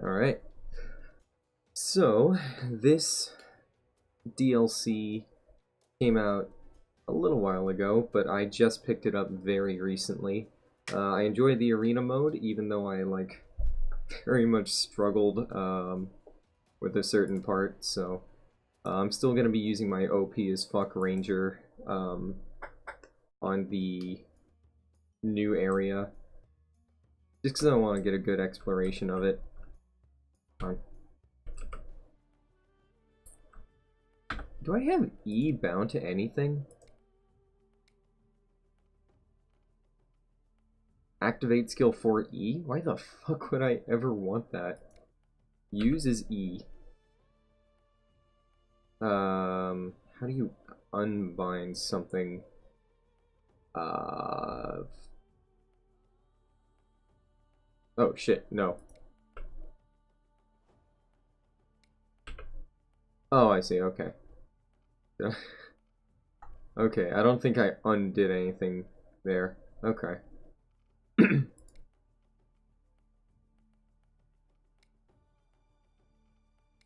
Alright. So, this DLC came out a little while ago, but I just picked it up very recently. I enjoyed the arena mode, even though I, very much struggled with a certain part, so I'm still going to be using my OP as fuck ranger on the new area, just because I want to get a good exploration of it. Do I have E bound to anything? Activate skill 4E? Why the fuck would I ever want that? Use is E. How do you unbind something? Oh shit, no. Oh, I see, okay. Okay, I don't think I undid anything there. Okay. And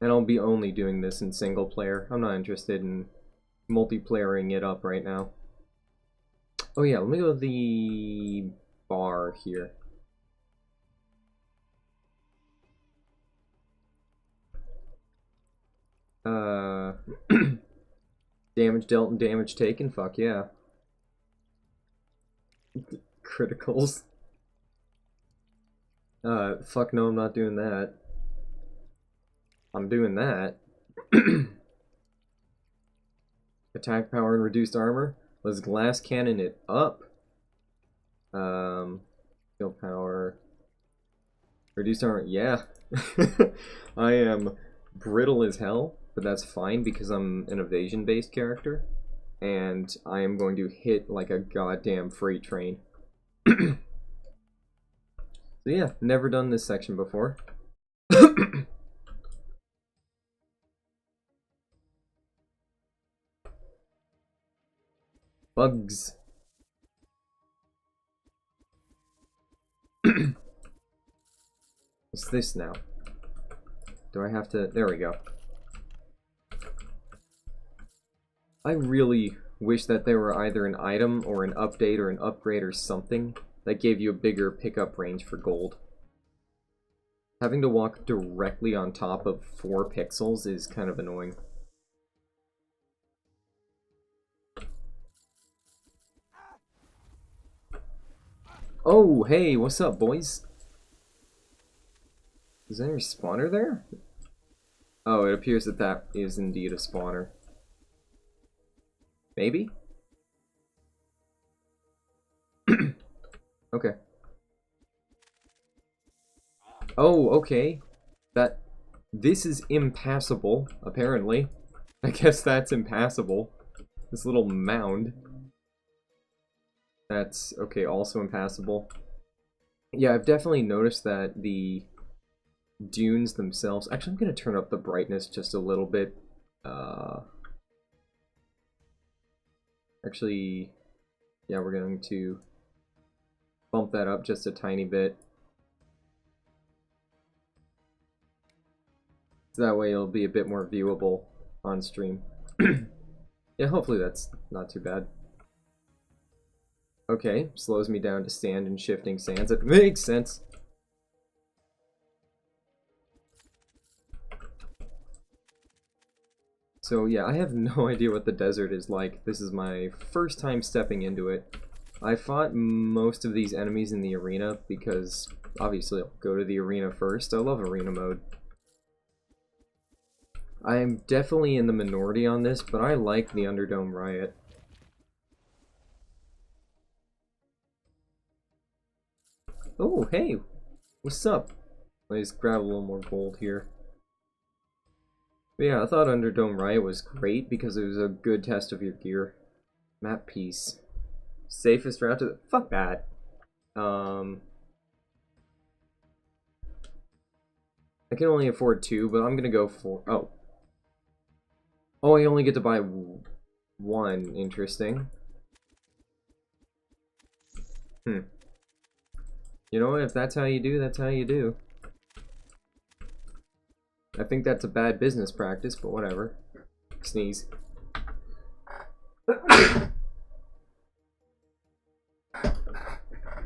I'll be only doing this in single player. I'm not interested in multiplayering it up right now. Oh yeah, let me go to the bar here. Damage dealt and damage taken, fuck yeah. Criticals. Fuck no, I'm not doing that. I'm doing that. Attack power and reduced armor. Let's glass cannon it up. Skill power. Reduced armor, yeah. I am brittle as hell, but that's fine because I'm an evasion-based character. And I am going to hit like a goddamn freight train. So yeah, never done this section before. Bugs. What's this now? Do I have to... There we go. I really wish that there were either an item or an update or an upgrade or something that gave you a bigger pickup range for gold. Having to walk directly on top of 4 pixels is kind of annoying. Oh, hey, what's up, boys? Is there a spawner there? Oh, it appears that that is indeed a spawner. Maybe? Okay. Oh, okay. This is impassable, apparently. I guess that's impassable. This little mound. That's, okay, also impassable. Yeah, I've definitely noticed that the dunes themselves... Actually, I'm going to turn up the brightness just a little bit. Actually, yeah, we're going to bump that up just a tiny bit. So that way it'll be a bit more viewable on stream. Yeah, hopefully that's not too bad. Okay, slows me down to stand in shifting sands. It makes sense. So yeah, I have no idea what the desert is like. This is my first time stepping into it. I fought most of these enemies in the arena because obviously I'll go to the arena first. I love arena mode. I am definitely in the minority on this, but I like the Underdome Riot. Oh, hey! What's up? Let's grab a little more gold here. But yeah, I thought Underdome Riot was great because it was a good test of your gear. Map piece. Safest route to the... Fuck that. I can only afford 2, but I'm gonna go for... Oh. Oh, I only get to buy 1. Interesting. You know what? If that's how you do, that's how you do. I think that's a bad business practice, but whatever. Sneeze.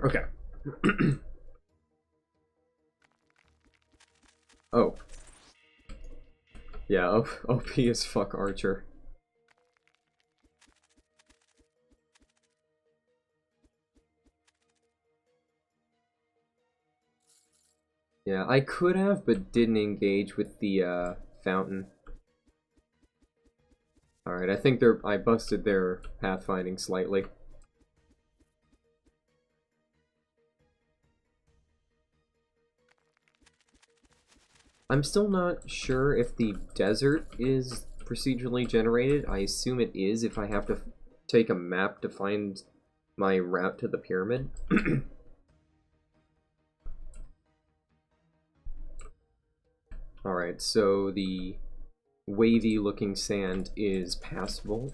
Okay. Oh. Yeah, OP as fuck Archer. Yeah, I could have, but didn't engage with the fountain. Alright, I think I busted their pathfinding slightly. I'm still not sure if the desert is procedurally generated. I assume it is if I have to take a map to find my route to the pyramid. Alright, so the wavy looking sand is passable.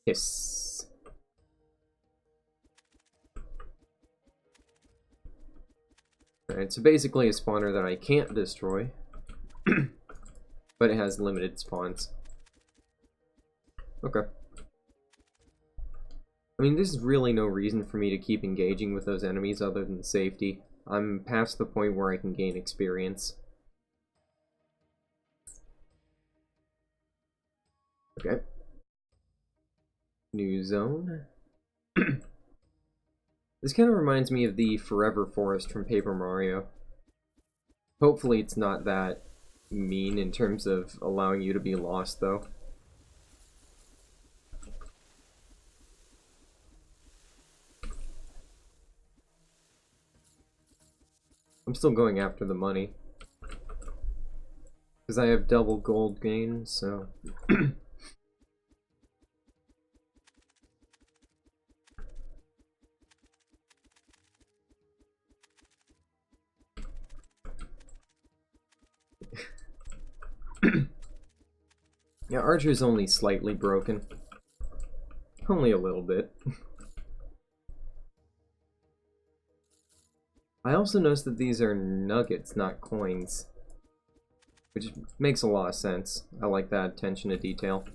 Hiss. Alright, so basically a spawner that I can't destroy, but it has limited spawns. Okay. I mean, there's really no reason for me to keep engaging with those enemies other than safety. I'm past the point where I can gain experience. Okay. New zone. This kind of reminds me of the Forever Forest from Paper Mario. Hopefully it's not that mean in terms of allowing you to be lost, though. I'm still going after the money. Because I have double gold gain, so... Yeah, Archer's only slightly broken. Only a little bit. I also noticed that these are nuggets, not coins. Which makes a lot of sense. I like that attention to detail.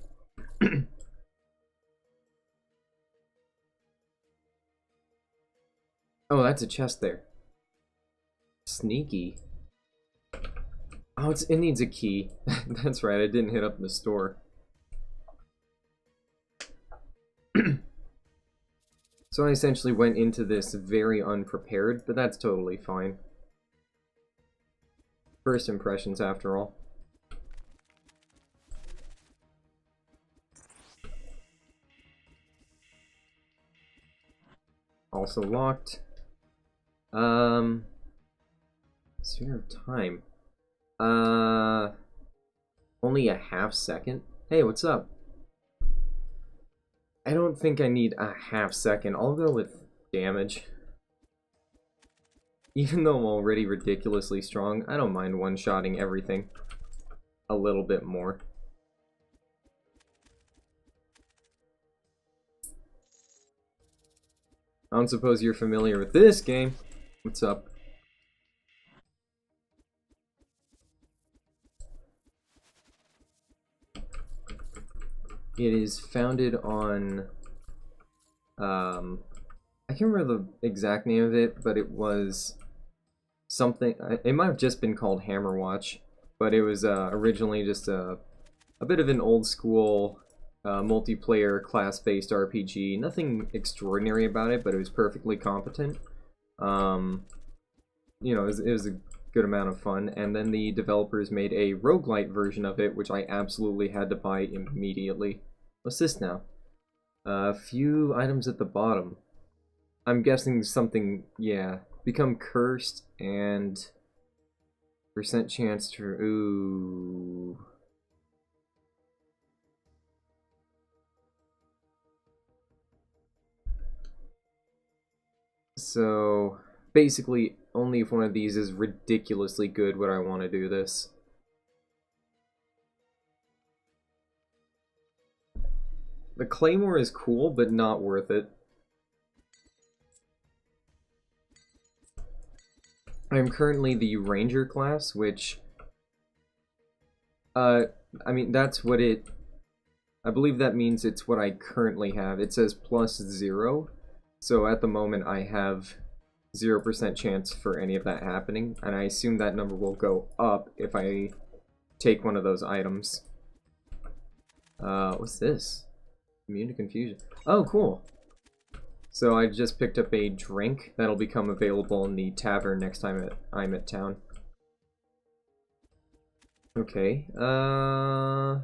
Oh, that's a chest there. Sneaky. Oh, it needs a key. That's right, I didn't hit up the store. So I essentially went into this very unprepared, but that's totally fine. First impressions, after all. Also locked. Sphere of time. Only a half second? Hey, what's up? I don't think I need a half second. I'll go with damage. Even though I'm already ridiculously strong, I don't mind one-shotting everything a little bit more. I don't suppose you're familiar with this game. What's up? It is founded on, I can't remember the exact name of it, but it was something, it might have just been called Hammerwatch, but it was originally just a bit of an old school multiplayer class-based RPG. Nothing extraordinary about it, but it was perfectly competent. You know, it was a good amount of fun, and then the developers made a roguelite version of it, which I absolutely had to buy immediately. What's this now? A few items at the bottom. I'm guessing something, yeah. Become cursed, and percent chance to, ooh. So, basically, only if one of these is ridiculously good would I want to do this. The Claymore is cool, but not worth it. I'm currently the Ranger class, which, I mean, that's what it, I believe that means it's what I currently have. It says +0, so at the moment I have 0% chance for any of that happening, and I assume that number will go up if I take one of those items. What's this? Immune to confusion. Oh, cool. So I just picked up a drink that'll become available in the tavern next time I'm at town. Okay, I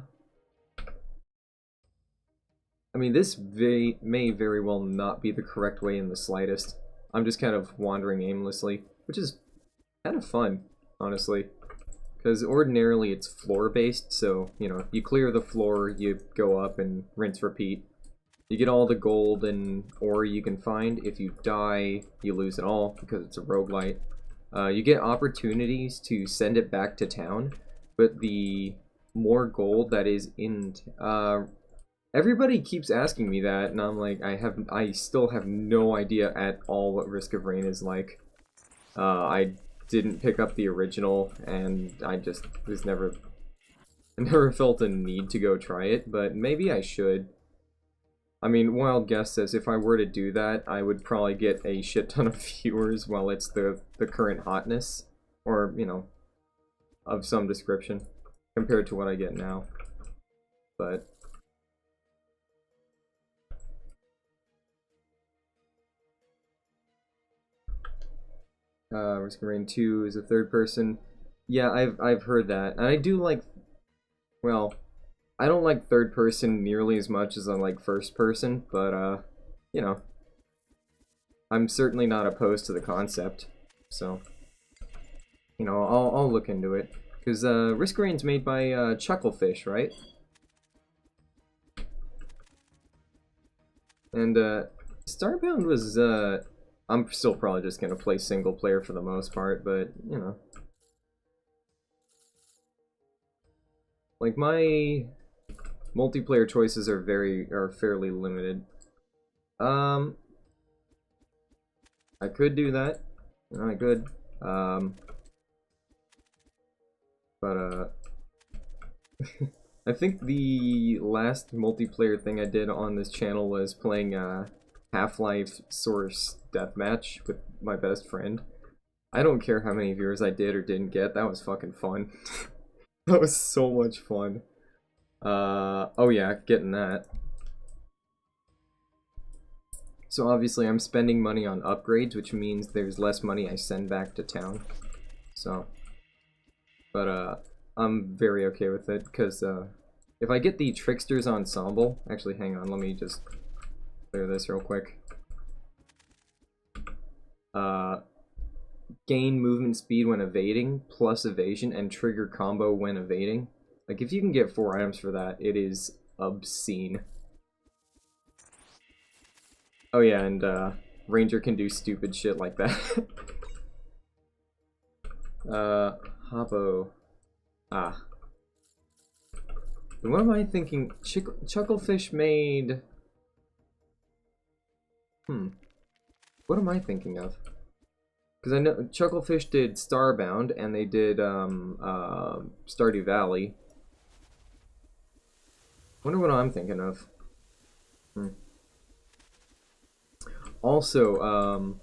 mean, this may very well not be the correct way in the slightest. I'm just kind of wandering aimlessly, which is kind of fun, honestly. Because ordinarily it's floor-based, so, you know, you clear the floor, you go up and rinse, repeat. You get all the gold and ore you can find. If you die, you lose it all, because it's a roguelite. You get opportunities to send it back to town, but the more gold that is in... everybody keeps asking me that, and I'm like, I still have no idea at all what Risk of Rain is like. I didn't pick up the original, and I just was never felt a need to go try it, but maybe I should. I mean, wild guess says if I were to do that, I would probably get a shit ton of viewers while it's the current hotness, or, you know, of some description, compared to what I get now. But Risk of Rain 2 is a third person. Yeah, I've heard that. And I do like, well, I don't like third person nearly as much as I like first person, but you know, I'm certainly not opposed to the concept. So, you know, I'll look into it, because Risk of Rain's made by Chucklefish, right? And Starbound was I'm still probably just gonna play single player for the most part, but you know, like my multiplayer choices are fairly limited. I could do that. I could. But I think the last multiplayer thing I did on this channel was playing Half-Life Source Deathmatch with my best friend. I don't care how many viewers I did or didn't get, that was fucking fun. That was so much fun. Oh yeah, getting that. So obviously I'm spending money on upgrades, which means there's less money I send back to town. So, but I'm very okay with it, because if I get the Trickster's Ensemble, actually hang on, let me just clear this real quick. Gain movement speed when evading, plus evasion, and trigger combo when evading. Like, if you can get 4 items for that, it is obscene. Oh yeah, and Ranger can do stupid shit like that. Hoppo. Ah. What am I thinking? Chucklefish made... What am I thinking of? Because I know Chucklefish did Starbound, and they did Stardew Valley. Wonder what I'm thinking of. Also,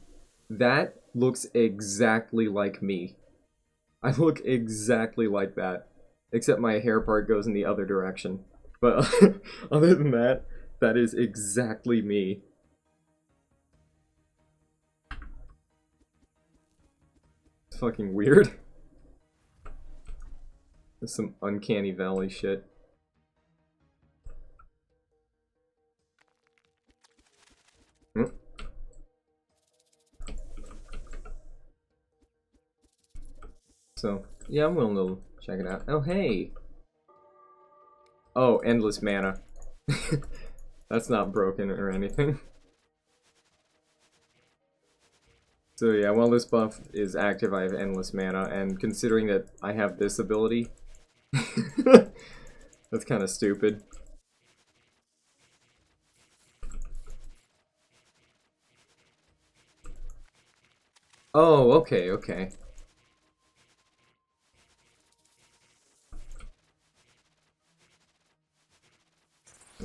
that looks exactly like me. I look exactly like that, except my hair part goes in the other direction. But other than that, that is exactly me. It's fucking weird. There's some uncanny valley shit. So, yeah, I'm willing to check it out. Oh, hey! Oh, endless mana. That's not broken or anything. So yeah, while this buff is active, I have endless mana, and considering that I have this ability, that's kind of stupid. Oh, okay, okay.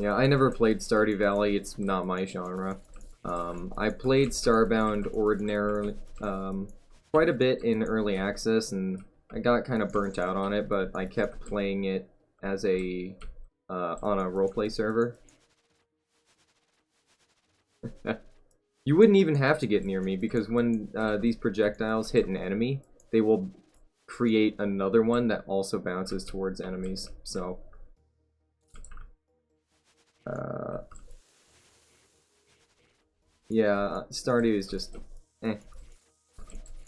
Yeah, I never played Stardew Valley. It's not my genre. I played Starbound Ordinary quite a bit in early access, and I got kind of burnt out on it, but I kept playing it as a on a roleplay server. You wouldn't even have to get near me, because when these projectiles hit an enemy, they will create another one that also bounces towards enemies, so... yeah, Stardew is just... eh.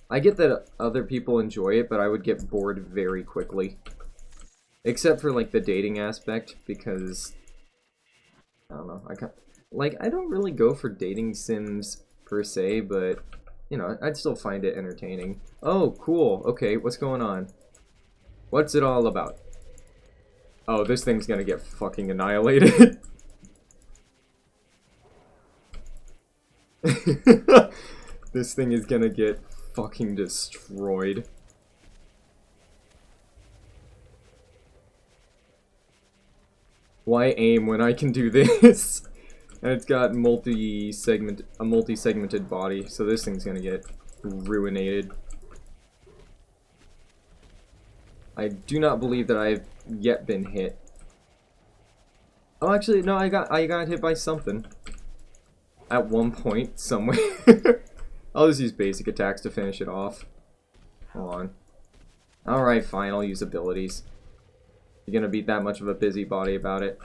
I get that other people enjoy it, but I would get bored very quickly. Except for, like, the dating aspect, because... I don't know, I don't really go for dating sims per se, but, you know, I'd still find it entertaining. Oh, cool, okay, what's going on? What's it all about? Oh, this thing's gonna get fucking annihilated. This thing is gonna get fucking destroyed. Why aim when I can do this? And it's got a multi-segmented body, so this thing's gonna get ruinated. I do not believe that I've yet been hit. Oh, actually, no, I got hit by something. At one point, somewhere. I'll just use basic attacks to finish it off. Hold on. Alright, fine, I'll use abilities. You're gonna be that much of a busybody about it.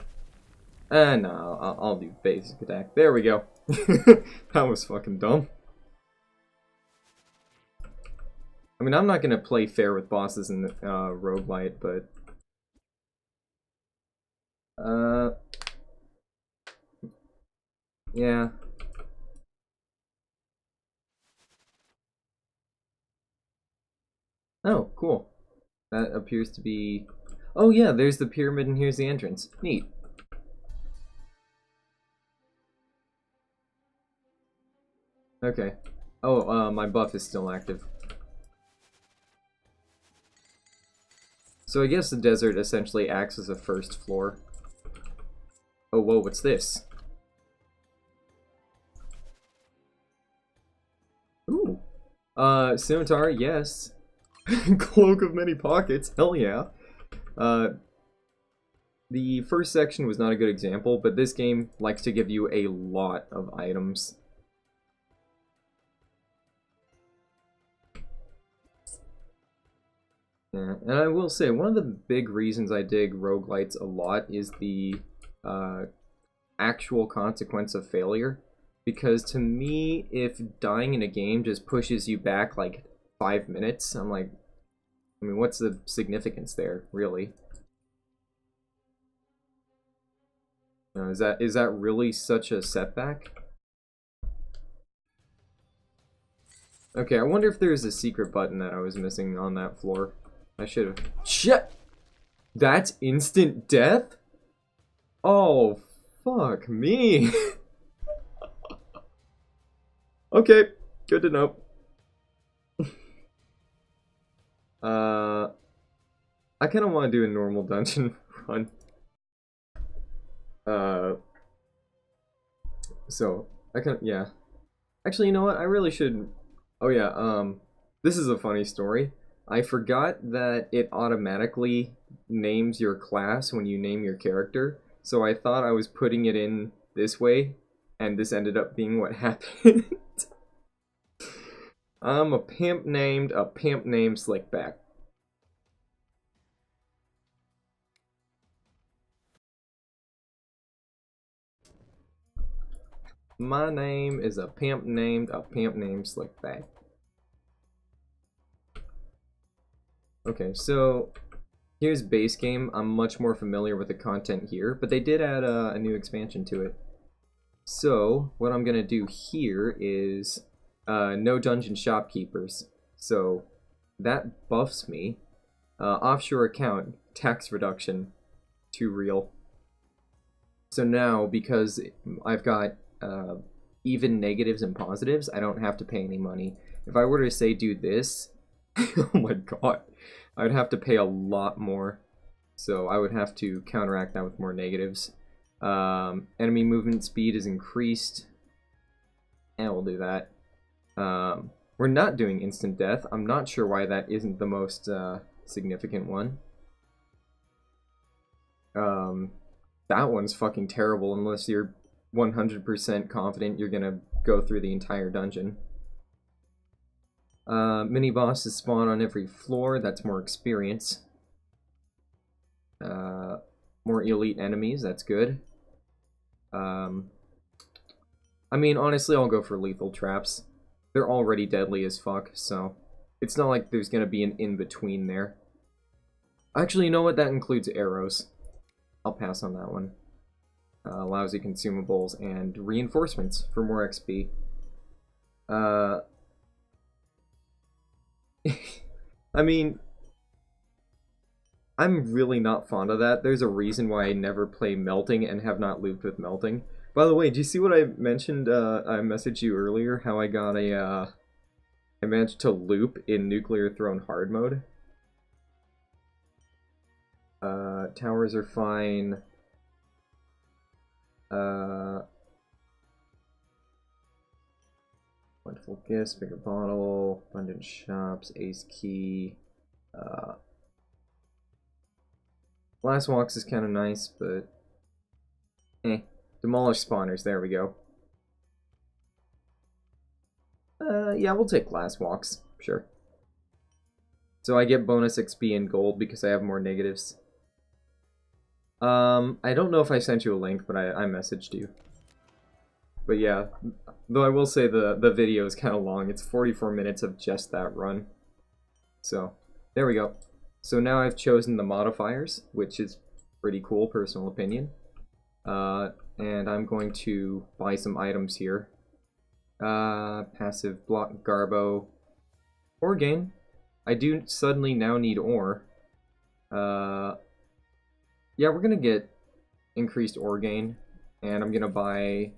No, I'll do basic attack. There we go. That was fucking dumb. I mean, I'm not gonna play fair with bosses in roguelite, but... yeah. Oh, cool. That appears to be... oh yeah, there's the pyramid and here's the entrance. Neat. Okay. Oh, my buff is still active. So I guess the desert essentially acts as a first floor. Oh, whoa, what's this? Ooh. Scimitar, yes. Cloak of many pockets, hell yeah. The first section was not a good example, but this game likes to give you a lot of items. Yeah, and I will say, one of the big reasons I dig roguelites a lot is the actual consequence of failure. Because to me, if dying in a game just pushes you back like 5 minutes, I'm like, I mean, what's the significance there, really? You know, is that really such a setback? Okay, I wonder if there's a secret button that I was missing on that floor. I should have. Shit! That's instant death? Oh, fuck me. Okay, good to know. I kind of want to do a normal dungeon run. So, yeah. Actually, you know what? I really should... oh yeah, this is a funny story. I forgot that it automatically names your class when you name your character, so I thought I was putting it in this way, and this ended up being what happened. I'm a pimp named Slickback. My name is a pimp named Slickback. Okay, so here's base game. I'm much more familiar with the content here, but they did add a new expansion to it. So what I'm gonna do here is no dungeon shopkeepers. So that buffs me. Offshore account, tax reduction, 2 real. So now, because I've got even negatives and positives, I don't have to pay any money. If I were to say do this, oh my god, I'd have to pay a lot more. So I would have to counteract that with more negatives. Enemy movement speed is increased. And we'll do that. We're not doing instant death. I'm not sure why that isn't the most significant one. That one's fucking terrible unless you're 100% confident you're gonna go through the entire dungeon. Mini bosses spawn on every floor. That's more experience. More elite enemies. That's good. I mean, honestly, I'll go for lethal traps. They're already deadly as fuck, so it's not like there's gonna be an in-between there. Actually, you know what? That includes arrows. I'll pass on that one. Lousy consumables and reinforcements for more XP. I mean, I'm really not fond of that. There's a reason why I never play melting and have not looped with melting. By the way, do you see what I mentioned? I messaged you earlier how I got a, I managed to loop in Nuclear Throne hard mode. Towers are fine. Wonderful gifts, bigger bottle, abundant shops, ace key. Last walks is kind of nice, but demolish spawners, there we go. Yeah, we'll take last walks, sure. So I get bonus XP and gold because I have more negatives. I don't know if I sent you a link, but I messaged you. But yeah, though I will say the video is kind of long. It's 44 minutes of just that run. So, there we go. So now I've chosen the modifiers, which is pretty cool, personal opinion. And I'm going to buy some items here. Passive block Garbo. Ore gain. I do suddenly now need ore. Yeah, we're gonna get increased ore gain, and I'm gonna buy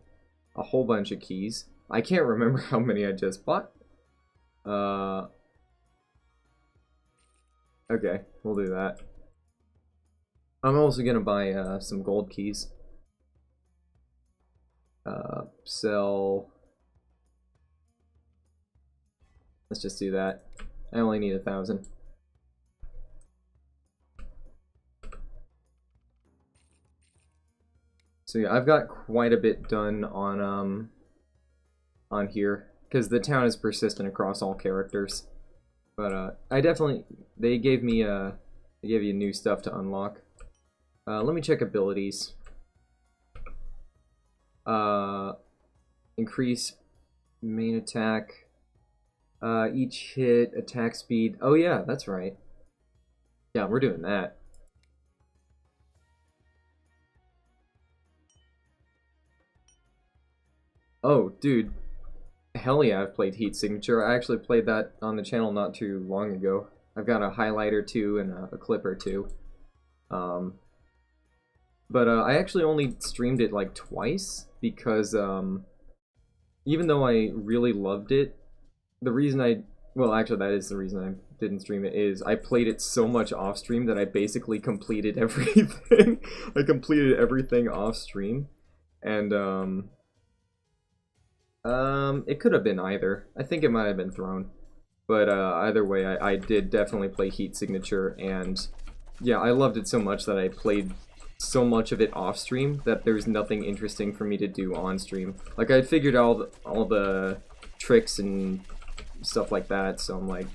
a whole bunch of keys. I can't remember how many I just bought. Okay, we'll do that. I'm also gonna buy some gold keys. Sell. Let's just do that. I only need 1,000. So yeah, I've got quite a bit done on here because the town is persistent across all characters. But I definitely they gave you new stuff to unlock. Let me check abilities. Increase main attack. Each hit attack speed. Oh yeah, that's right. Yeah, we're doing that. Oh, dude. Hell yeah, I've played Heat Signature. I actually played that on the channel not too long ago. I've got a highlight or two and a clip or two. But I actually only streamed it like twice because even though I really loved it, the reason well, actually that is the reason I didn't stream it, is I played it so much off stream that I basically completed everything. I completed everything off stream. And it could have been either. I think it might have been Throne. But either way, I did definitely play Heat Signature, and yeah, I loved it so much that I played so much of it off stream that there's nothing interesting for me to do on stream. Like, I figured out all the tricks and stuff like that, so I'm like,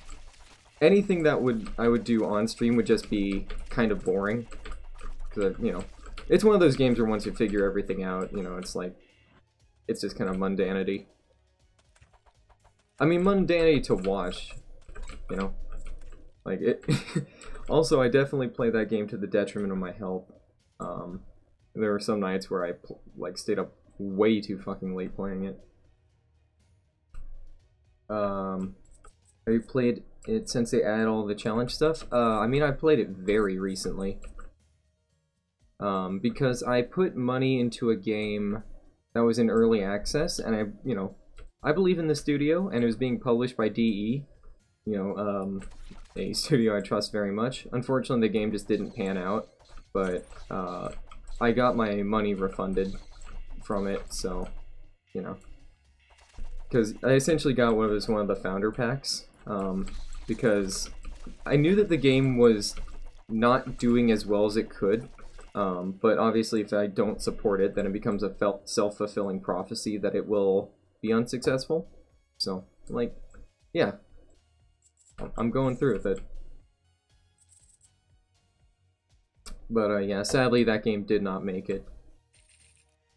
anything that I would do on stream would just be kind of boring. Because, you know, it's one of those games where once you figure everything out, you know, it's like, it's just kind of mundanity. I mean, mundanity to watch, you know? Like, it... Also, I definitely play that game to the detriment of my health. There were some nights where I, like, stayed up way too fucking late playing it. Have you played it since they added all the challenge stuff? I mean, I played it very recently. Because I put money into a game that was in early access, and I believe in the studio, and it was being published by DE, a studio I trust very much. Unfortunately, the game just didn't pan out, but I got my money refunded from it, so, you know. Because I essentially got one of the founder packs, because I knew that the game was not doing as well as it could, but obviously if I don't support it, then it becomes a self-fulfilling prophecy that it will be unsuccessful. So, like, yeah, I'm going through with it. But yeah, sadly that game did not make it.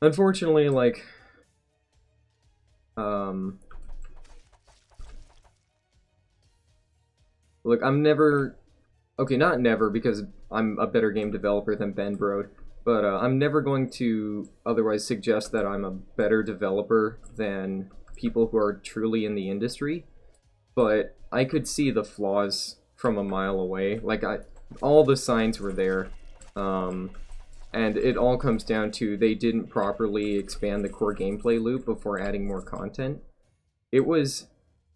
Unfortunately, like, look, I'm never, okay, not never, because I'm a better game developer than Ben Brode, but I'm never going to otherwise suggest that I'm a better developer than people who are truly in the industry, but I could see the flaws from a mile away. Like, all the signs were there, and it all comes down to they didn't properly expand the core gameplay loop before adding more content. It was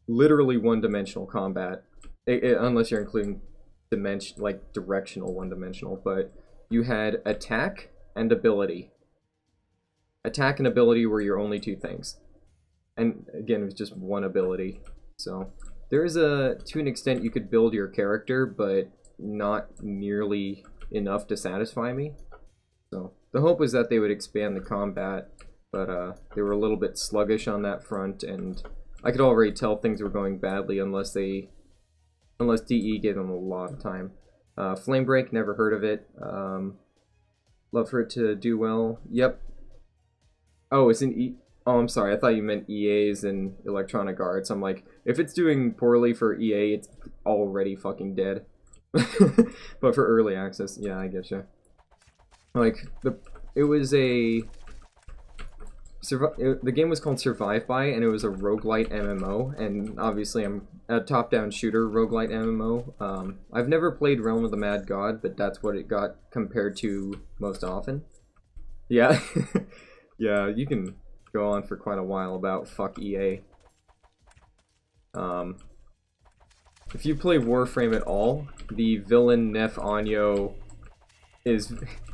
literally one-dimensional combat, unless you're including directional one-dimensional, but you had attack and ability. Attack and ability were your only two things. And again, it was just one ability. So there is to an extent you could build your character, but not nearly enough to satisfy me. So the hope was that they would expand the combat, but they were a little bit sluggish on that front, and I could already tell things were going badly unless DE gave them a lot of time. Flame Break, never heard of it. Love for it to do well. Yep. Oh, it's in E. Oh, I'm sorry. I thought you meant EA's and Electronic Arts. I'm like, if it's doing poorly for EA, it's already fucking dead. But for early access, yeah, I get you. Like, it was the game was called Survive By, and it was a roguelite MMO, and obviously I'm a top-down shooter roguelite MMO. I've never played Realm of the Mad God, but that's what it got compared to most often. Yeah, yeah, you can go on for quite a while about fuck EA. If you play Warframe at all, the villain Nef Anyo is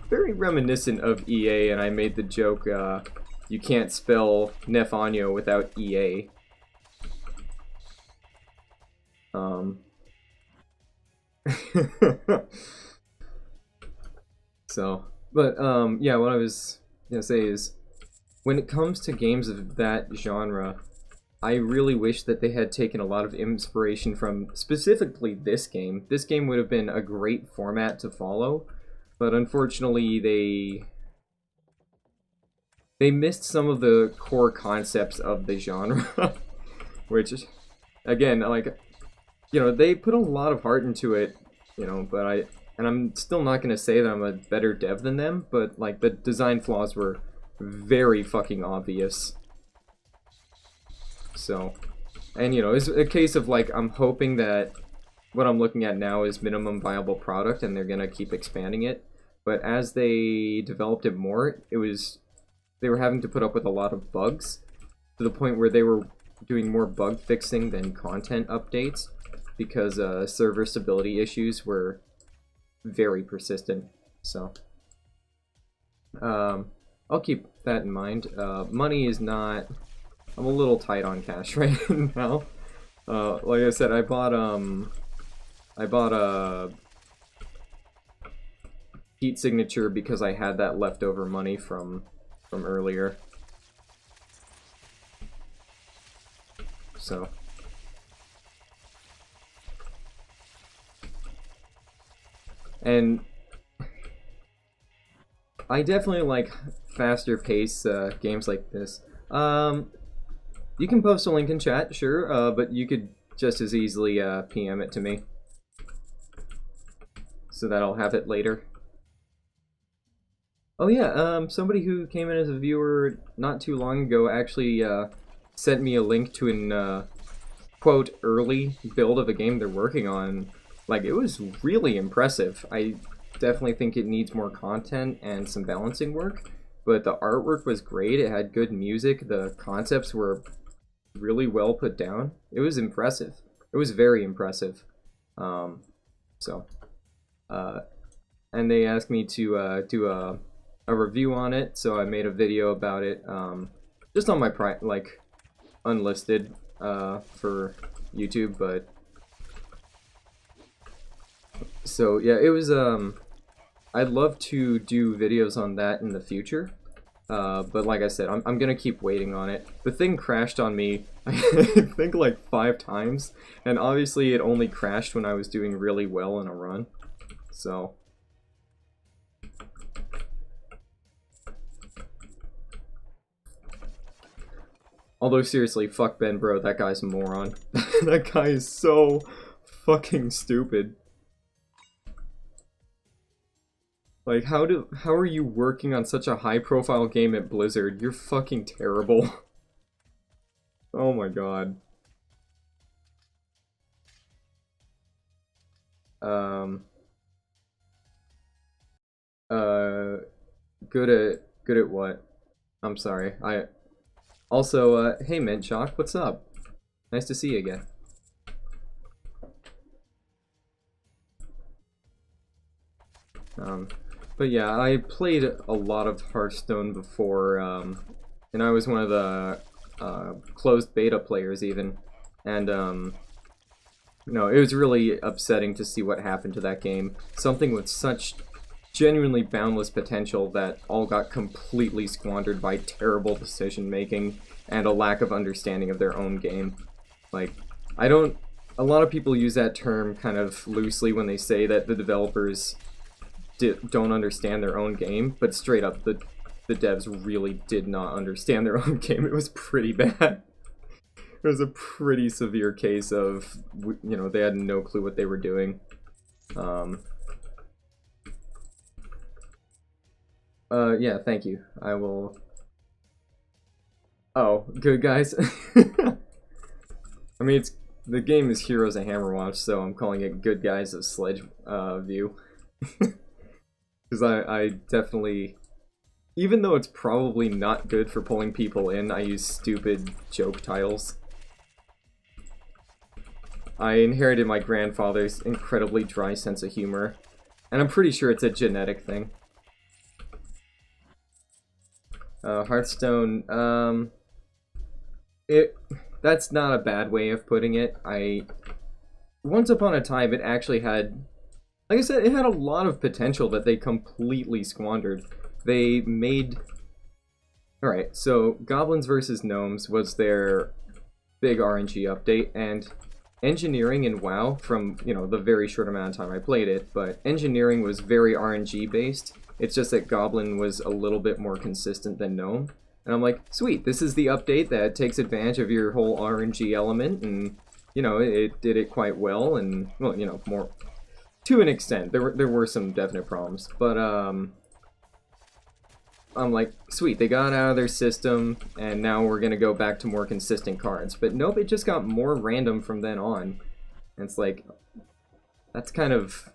very reminiscent of EA, and I made the joke, you can't spell Nef Anyo without EA. So, but, yeah, what I was gonna say is, when it comes to games of that genre, I really wish that they had taken a lot of inspiration from specifically this game. This game would have been a great format to follow, but unfortunately they missed some of the core concepts of the genre, which, again, like, you know, they put a lot of heart into it, you know, but I'm still not going to say that I'm a better dev than them, but, like, the design flaws were very fucking obvious. So, and, you know, it's a case of, like, I'm hoping that what I'm looking at now is minimum viable product, and they're going to keep expanding it. But as they developed it more, they were having to put up with a lot of bugs, to the point where they were doing more bug fixing than content updates, because server stability issues were very persistent. So, I'll keep that in mind. Money is not... I'm a little tight on cash right now. Like I said, I bought a heat signature because I had that leftover money from earlier. So, and I definitely like faster pace games like this. You can post a link in chat, sure, but you could just as easily PM it to me, so that I'll have it later. Oh yeah, somebody who came in as a viewer not too long ago actually sent me a link to an quote early build of a game they're working on. Like, it was really impressive. I definitely think it needs more content and some balancing work, but the artwork was great. It had good music. The concepts were really well put down. It was impressive. It was very impressive. And they asked me to do a a review on it, so I made a video about it, just on my unlisted for YouTube, but so yeah, it was I'd love to do videos on that in the future. But like I said, I'm gonna keep waiting on it. The thing crashed on me, I think like 5 times, and obviously it only crashed when I was doing really well in a run. So although seriously, fuck Ben Bro, that guy's a moron. That guy is so fucking stupid. Like, how are you working on such a high-profile game at Blizzard? You're fucking terrible. Oh my god. Good at what? I'm sorry. Also, hey Mint Shock, what's up? Nice to see you again. But yeah, I played a lot of Hearthstone before, and I was one of the closed beta players even, and no, it was really upsetting to see what happened to that game. Something with such genuinely boundless potential that all got completely squandered by terrible decision making and a lack of understanding of their own game. Like, a lot of people use that term kind of loosely when they say that the developers don't understand their own game, but straight up, the devs really did not understand their own game. It was pretty bad. It was a pretty severe case of, you know, they had no clue what they were doing. Yeah, thank you. I will... Oh, good guys. I mean, the game is Heroes of Hammerwatch, so I'm calling it Good Guys of Sledgeview. Because I definitely, even though it's probably not good for pulling people in, I use stupid joke titles. I inherited my grandfather's incredibly dry sense of humor, and I'm pretty sure it's a genetic thing. Hearthstone, that's not a bad way of putting it. Once upon a time, it actually had, like I said, it had a lot of potential that they completely squandered. They made... Alright, so Goblins vs. Gnomes was their big RNG update, and engineering in WoW, from, you know, the very short amount of time I played it, but engineering was very RNG based. It's just that Goblin was a little bit more consistent than Gnome. And I'm like, sweet, this is the update that takes advantage of your whole RNG element, and, you know, it did it quite well, and, well, you know, more... To an extent. There were some definite problems, but I'm like, sweet, they got out of their system, and now we're gonna go back to more consistent cards. But nope, it just got more random from then on. And it's like, that's kind of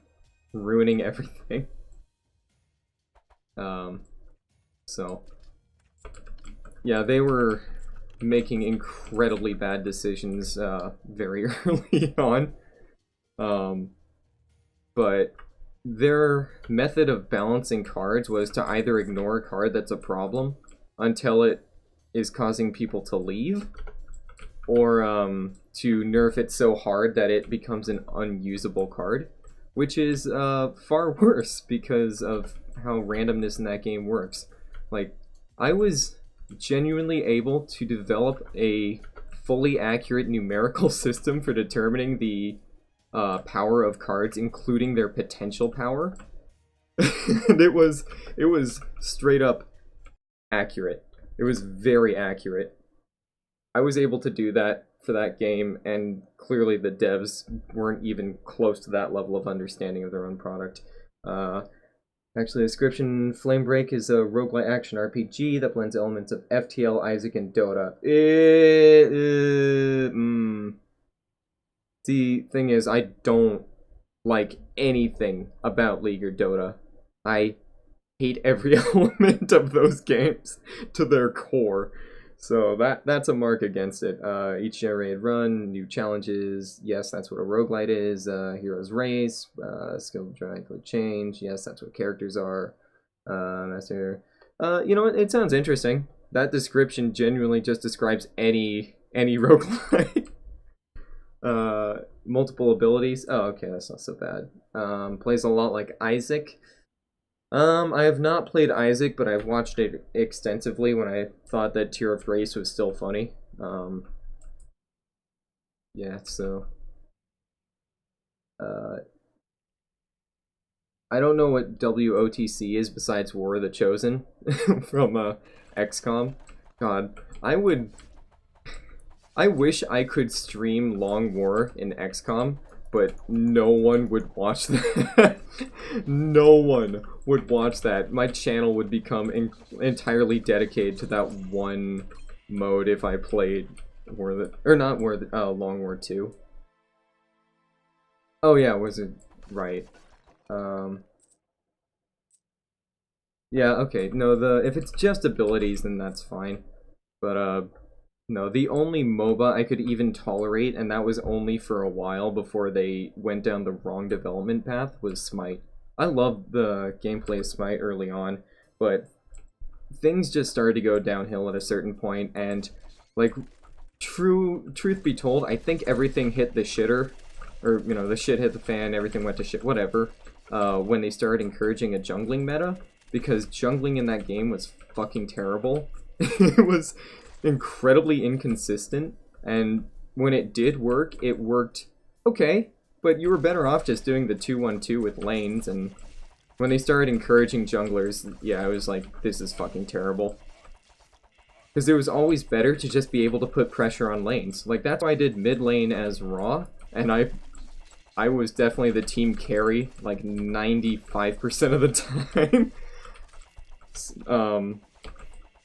ruining everything. So, yeah, they were making incredibly bad decisions very early on. But their method of balancing cards was to either ignore a card that's a problem until it is causing people to leave, or to nerf it so hard that it becomes an unusable card, which is far worse because of how randomness in that game works. Like, I was genuinely able to develop a fully accurate numerical system for determining the power of cards, including their potential power. And it was straight up accurate. It was very accurate. I was able to do that for that game, and clearly the devs weren't even close to that level of understanding of their own product. Actually, the description, Flamebreak is a roguelike action RPG that blends elements of FTL, Isaac, and Dota. The thing is, I don't like anything about League or Dota. I hate every element of those games to their core. So that's a mark against it. Each generated run, new challenges. Yes, that's what a roguelite is. Hero's race. Skill dramatically change. Yes, that's what characters are. Master. You know what? It sounds interesting. That description genuinely just describes any roguelike. Multiple abilities. Oh, okay, that's not so bad. Plays a lot like Isaac. I have not played Isaac, but I've watched it extensively when I thought that Tier of Grace was still funny. Yeah, so I don't know what WOTC is besides War of the Chosen from XCOM. God, I wish I could stream Long War in XCOM, but no one would watch that. No one would watch that. My channel would become entirely dedicated to that one mode if I played Long War 2. Oh yeah, was it right? Yeah, okay. No, if it's just abilities, then that's fine. But no, the only MOBA I could even tolerate, and that was only for a while before they went down the wrong development path, was Smite. I loved the gameplay of Smite early on, but things just started to go downhill at a certain point, and like truth be told, I think everything hit the shitter, or you know, the shit hit the fan, everything went to shit, whatever. When they started encouraging a jungling meta, because jungling in that game was fucking terrible. It was incredibly inconsistent, and when it did work, it worked okay, but you were better off just doing the 2-1-2 with lanes, and when they started encouraging junglers, yeah, I was like, this is fucking terrible. Because it was always better to just be able to put pressure on lanes. Like, that's why I did mid lane as Raw, and I was definitely the team carry, like 95% of the time.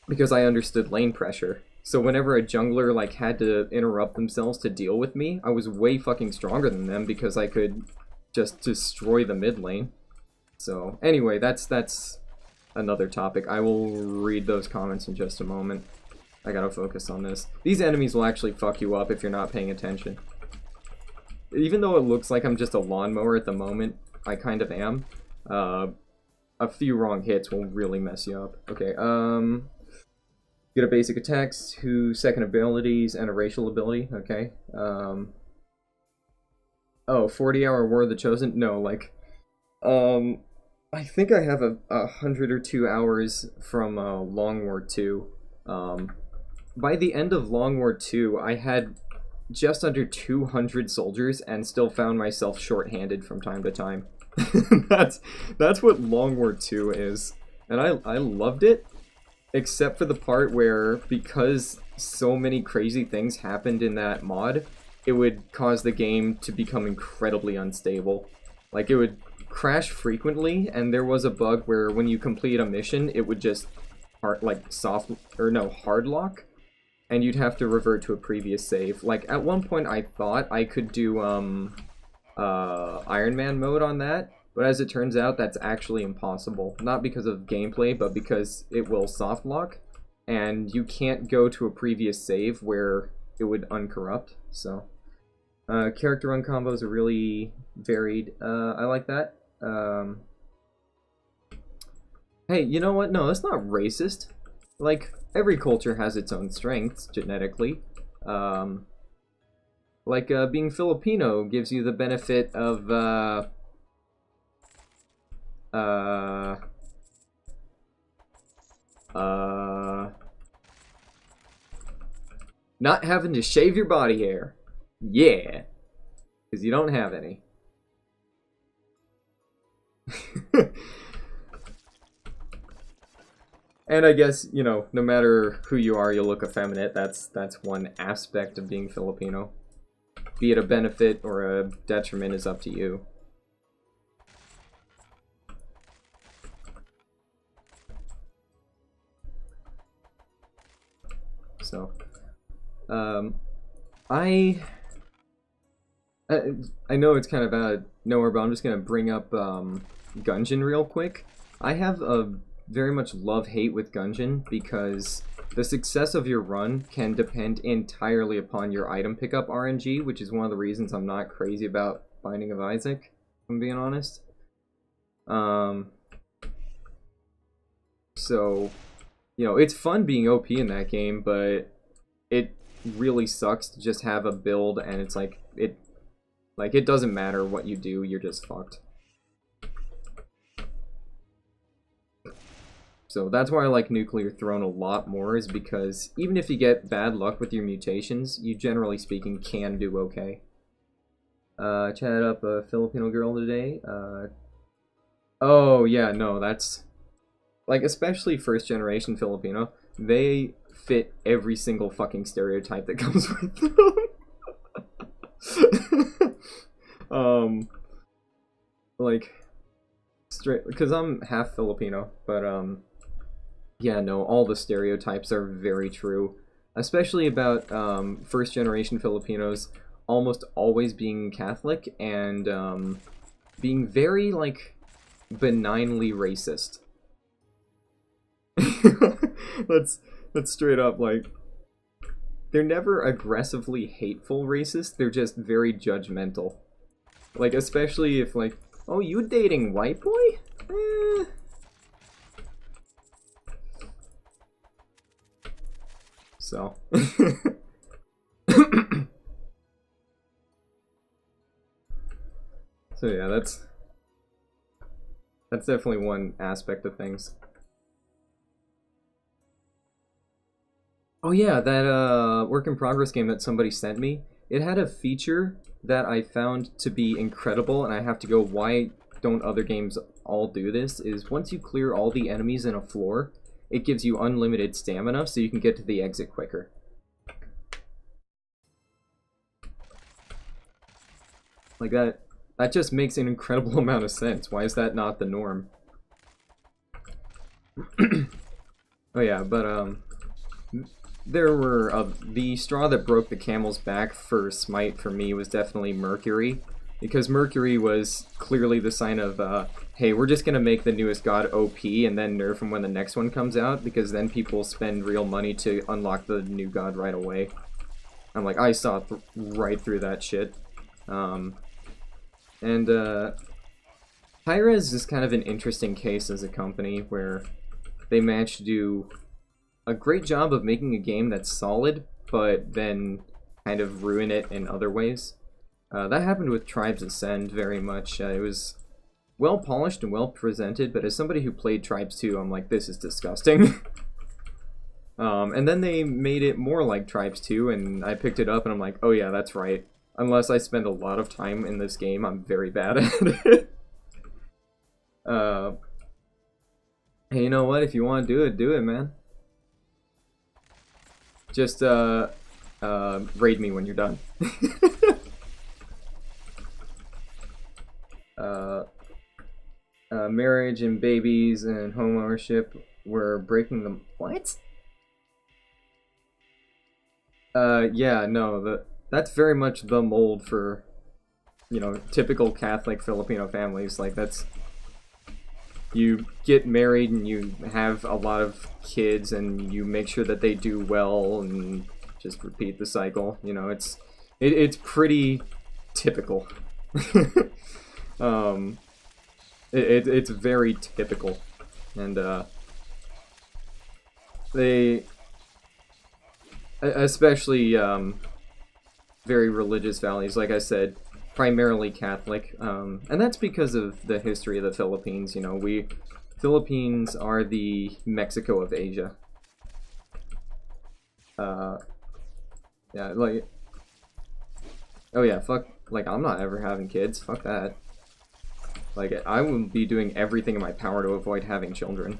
Because I understood lane pressure. So whenever a jungler like had to interrupt themselves to deal with me, I was way fucking stronger than them because I could just destroy the mid lane. So anyway, that's another topic. I will read those comments in just a moment. I gotta focus on this. These enemies will actually fuck you up if you're not paying attention. Even though it looks like I'm just a lawnmower at the moment, I kind of am. A few wrong hits will really mess you up. Okay, get a basic attacks, 2 second abilities, and a racial ability. Okay. Oh, 40-hour War of the Chosen? No, like, I think I have 100 or 2 hours from Long War 2. By the end of Long War 2, I had just under 200 soldiers and still found myself short-handed from time to time. That's what Long War 2 is. And I loved it, except for the part where, because so many crazy things happened in that mod, it would cause the game to become incredibly unstable. Like, it would crash frequently, and there was a bug where when you complete a mission, it would just hard lock, and you'd have to revert to a previous save. Like, at one point I thought I could do Iron Man mode on that, but as it turns out, that's actually impossible. Not because of gameplay, but because it will soft lock, and you can't go to a previous save where it would uncorrupt. So character run combos are really varied. I like that. Hey, you know what? No, that's not racist. Like, every culture has its own strengths, genetically. Being Filipino gives you the benefit of, not having to shave your body hair. Yeah. Because you don't have any. And I guess, you know, no matter who you are, you'll look effeminate. That's one aspect of being Filipino. Be it a benefit or a detriment is up to you. So, I know it's kind of out of nowhere, but I'm just gonna bring up Gungeon real quick. I have a very much love-hate with Gungeon because the success of your run can depend entirely upon your item pickup RNG, which is one of the reasons I'm not crazy about Binding of Isaac, if I'm being honest. So, you know, it's fun being OP in that game, but it really sucks to just have a build and it's like it doesn't matter what you do, you're just fucked. So that's why I like Nuclear Throne a lot more, is because even if you get bad luck with your mutations, you generally speaking can do okay. Chatted up a Filipino girl today. Oh yeah, no, that's like, especially first generation Filipino, they fit every single fucking stereotype that comes with them. Like straight, because I'm half Filipino, but yeah, no, all the stereotypes are very true, especially about first generation Filipinos almost always being Catholic and being very like benignly racist. that's straight up, like, they're never aggressively hateful racist, they're just very judgmental. Like, especially if like, oh, you dating white boy? So so yeah, that's definitely one aspect of things. Oh yeah, that work in progress game that somebody sent me, it had a feature that I found to be incredible, and I have to go, why don't other games all do this? Is once you clear all the enemies in a floor, it gives you unlimited stamina so you can get to the exit quicker. Like that just makes an incredible amount of sense. Why is that not the norm? Oh yeah, but there were the straw that broke the camel's back for Smite for me was definitely Mercury, because Mercury was clearly the sign of hey, we're just gonna make the newest god OP and then nerf him when the next one comes out, because then people spend real money to unlock the new god right away. I'm like, I saw right through that shit. And Hi-Rez is kind of an interesting case as a company where they managed to do a great job of making a game that's solid, but then kind of ruin it in other ways. That happened with Tribes Ascend very much. It was well polished and well presented, but as somebody who played Tribes 2, I'm like, this is disgusting. And then they made it more like Tribes 2, and I picked it up and I'm like, oh yeah, that's right. Unless I spend a lot of time in this game, I'm very bad at it. Hey, you know what? If you want to do it, man. Just, raid me when you're done. Marriage and babies and home ownership were breaking the... What? Yeah, no, that's very much the mold for, you know, typical Catholic Filipino families. Like, that's... You get married and you have a lot of kids and you make sure that they do well and just repeat the cycle. You know, it's pretty typical. It's very typical, and they, especially very religious values, like I said, primarily Catholic, and that's because of the history of the Philippines. You know, Philippines are the Mexico of Asia. Yeah, like, oh yeah, fuck, like, I'm not ever having kids, fuck that. Like, I would be doing everything in my power to avoid having children.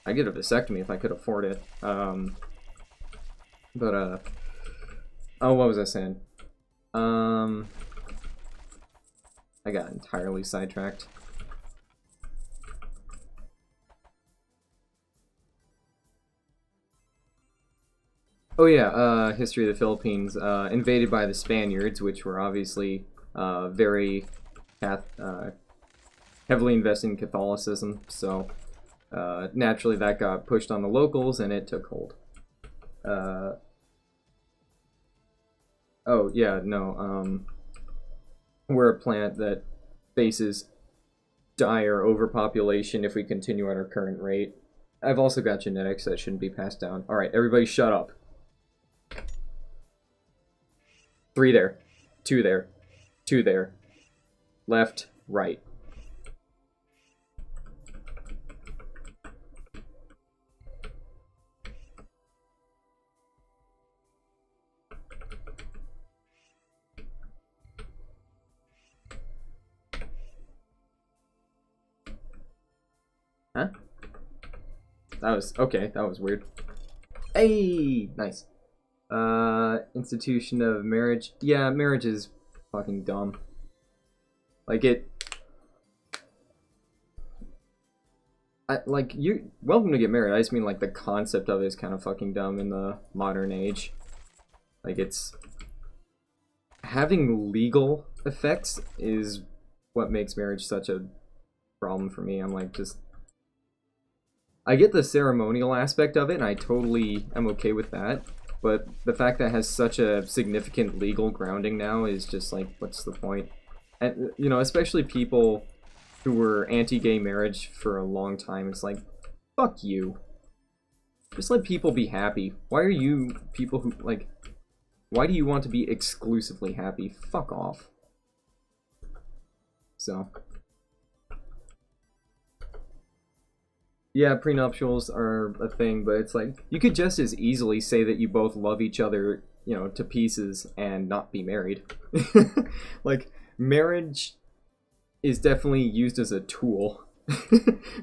I'd get a vasectomy if I could afford it. Oh, what was I saying? I got entirely sidetracked. Oh yeah, history of the Philippines, invaded by the Spaniards, which were obviously very heavily invested in Catholicism, so naturally that got pushed on the locals and it took hold. Oh yeah, no, we're a planet that faces dire overpopulation if we continue at our current rate. I've also got genetics that shouldn't be passed down. Alright, everybody shut up. 3 there. 2 there. 2 there. Left, right. Huh? That was, okay, that was weird. Hey! Nice. Institution of marriage. Yeah, marriage is fucking dumb. Like, like, you're welcome to get married. I just mean, like, the concept of it is kind of fucking dumb in the modern age. Like, it's... Having legal effects is what makes marriage such a problem for me. I'm like, just... I get the ceremonial aspect of it, and I totally am okay with that. But the fact that it has such a significant legal grounding now is just like, what's the point? And, you know, especially people who were anti-gay marriage for a long time, it's like, fuck you. Just let people be happy. Why are you people who, like, why do you want to be exclusively happy? Fuck off. So. Yeah, prenuptials are a thing, but it's like, you could just as easily say that you both love each other, you know, to pieces and not be married. Like, marriage is definitely used as a tool.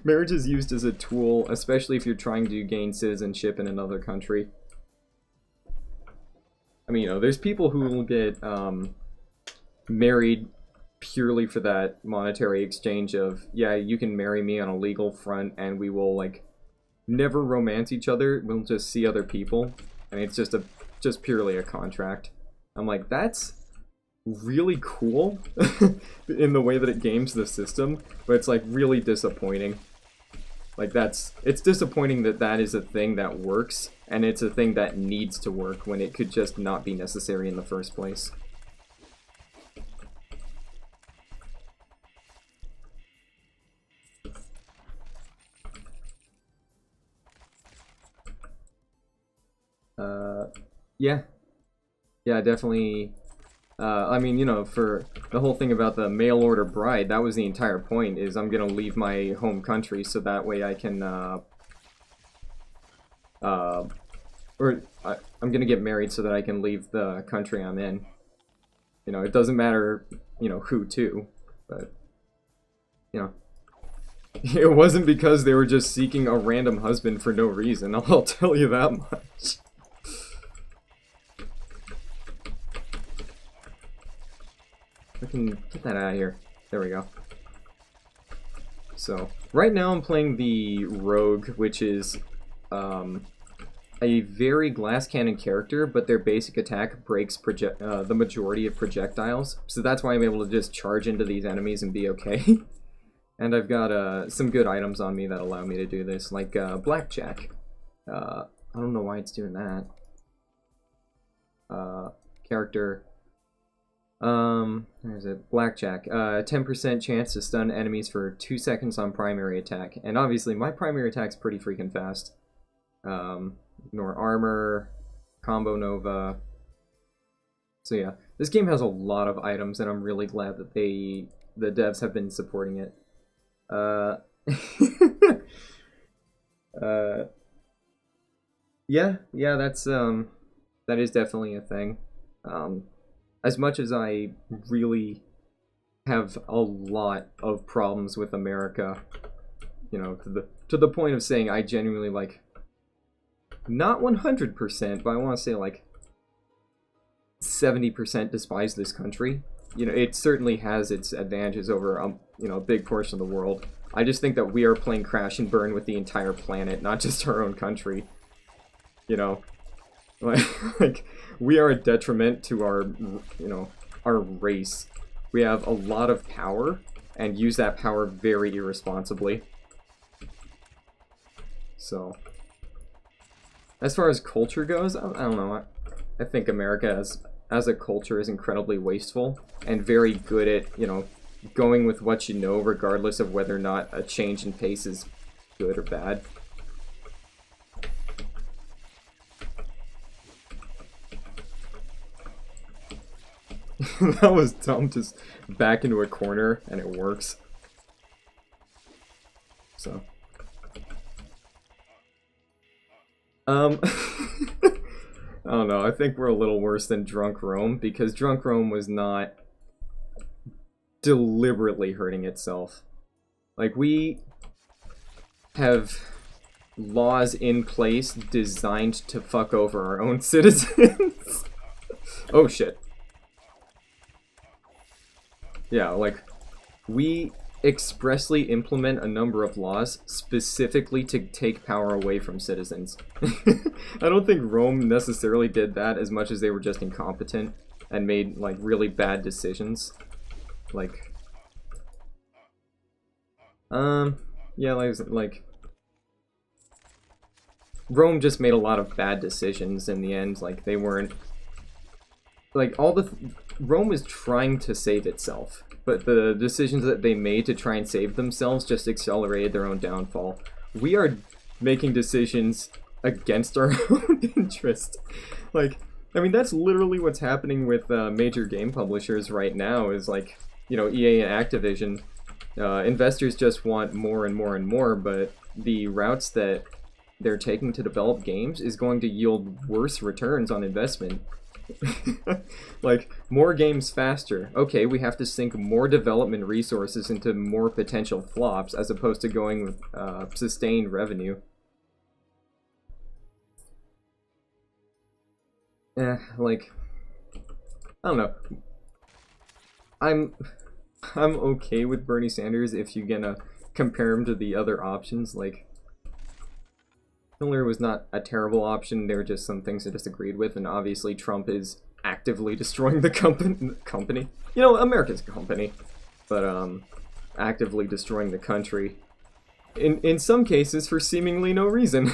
Marriage is used as a tool, especially if you're trying to gain citizenship in another country. I mean, you know, there's people who will get married purely for that monetary exchange of, yeah, you can marry me on a legal front and we will, like, never romance each other, we'll just see other people, and it's just purely a contract. I'm like, that's really cool in the way that it games the system, but it's like really disappointing. Like, it's disappointing that that is a thing that works, and it's a thing that needs to work when it could just not be necessary in the first place. Yeah. Yeah, definitely. I mean, you know, for the whole thing about the mail order bride, that was the entire point, is I'm gonna leave my home country so that way I can, I'm gonna get married so that I can leave the country I'm in. You know, it doesn't matter, you know, who to, but, you know. It wasn't because they were just seeking a random husband for no reason, I'll tell you that much. I can get that out of here. There we go. So, right now I'm playing the Rogue, which is a very glass cannon character, but their basic attack breaks the majority of projectiles. So that's why I'm able to just charge into these enemies and be okay. And I've got some good items on me that allow me to do this, like Blackjack. I don't know why it's doing that. Character... where is it? Blackjack. 10% chance to stun enemies for 2 seconds on primary attack. And obviously, my primary attack's pretty freaking fast. Ignore armor, combo nova. So yeah, this game has a lot of items, and I'm really glad that the devs have been supporting it. Yeah, that is definitely a thing. As much as I really have a lot of problems with America, you know, to the point of saying I genuinely, like, not 100%, but I want to say, like, 70% despise this country. You know, it certainly has its advantages over, you know, a big portion of the world. I just think that we are playing crash and burn with the entire planet, not just our own country. You know? Like, we are a detriment to our, you know, our race. We have a lot of power, and use that power very irresponsibly. So, as far as culture goes, I don't know. I think America as a culture is incredibly wasteful, and very good at, you know, going with what you know, regardless of whether or not a change in pace is good or bad. That was dumb, just back into a corner, and it works. So. I don't know, I think we're a little worse than Drunk Rome, because Drunk Rome was not deliberately hurting itself. Like, we have laws in place designed to fuck over our own citizens. Oh shit. Yeah, like, we expressly implement a number of laws specifically to take power away from citizens. I don't think Rome necessarily did that as much as they were just incompetent and made, like, really bad decisions. Like, yeah, like, Rome just made a lot of bad decisions in the end. Like, they weren't, like, Rome was trying to save itself, but the decisions that they made to try and save themselves just accelerated their own downfall. We are making decisions against our own interest. Like, I mean, that's literally what's happening with major game publishers right now, is like, you know, EA and Activision. Investors just want more and more and more, but the routes that they're taking to develop games is going to yield worse returns on investment. Like, more games faster. Okay, we have to sink more development resources into more potential flops as opposed to going with sustained revenue. Like, I don't know. I'm okay with Bernie Sanders if you're gonna compare him to the other options. Like, Miller was not a terrible option, there were just some things I disagreed with, and obviously Trump is actively destroying the company. You know, America's company. But, actively destroying the country. In some cases for seemingly no reason.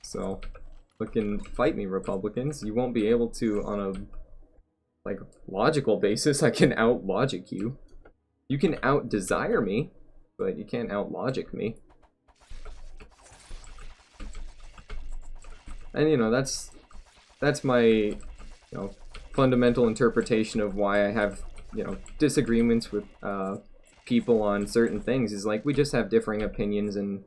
So, fucking fight me, Republicans. You won't be able to on a, like, logical basis. I can out-logic you. You can out-desire me, but you can't out-logic me. And, you know, that's my, you know, fundamental interpretation of why I have, you know, disagreements with people on certain things, is like, we just have differing opinions, and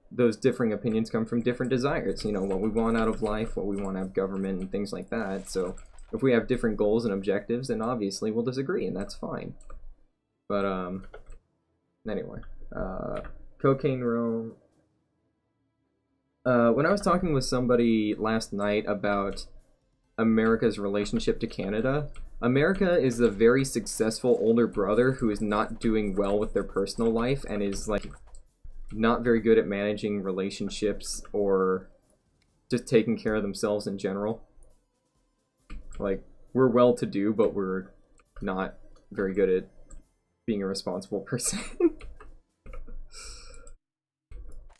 those differing opinions come from different desires, you know, what we want out of life, what we want out of government, and things like that. So if we have different goals and objectives, then obviously we'll disagree, and that's fine. But, anyway, Cocaine Rome. When I was talking with somebody last night about America's relationship to Canada, America is a very successful older brother who is not doing well with their personal life and is, like, not very good at managing relationships or just taking care of themselves in general. Like, we're well-to-do, but we're not very good at being a responsible person.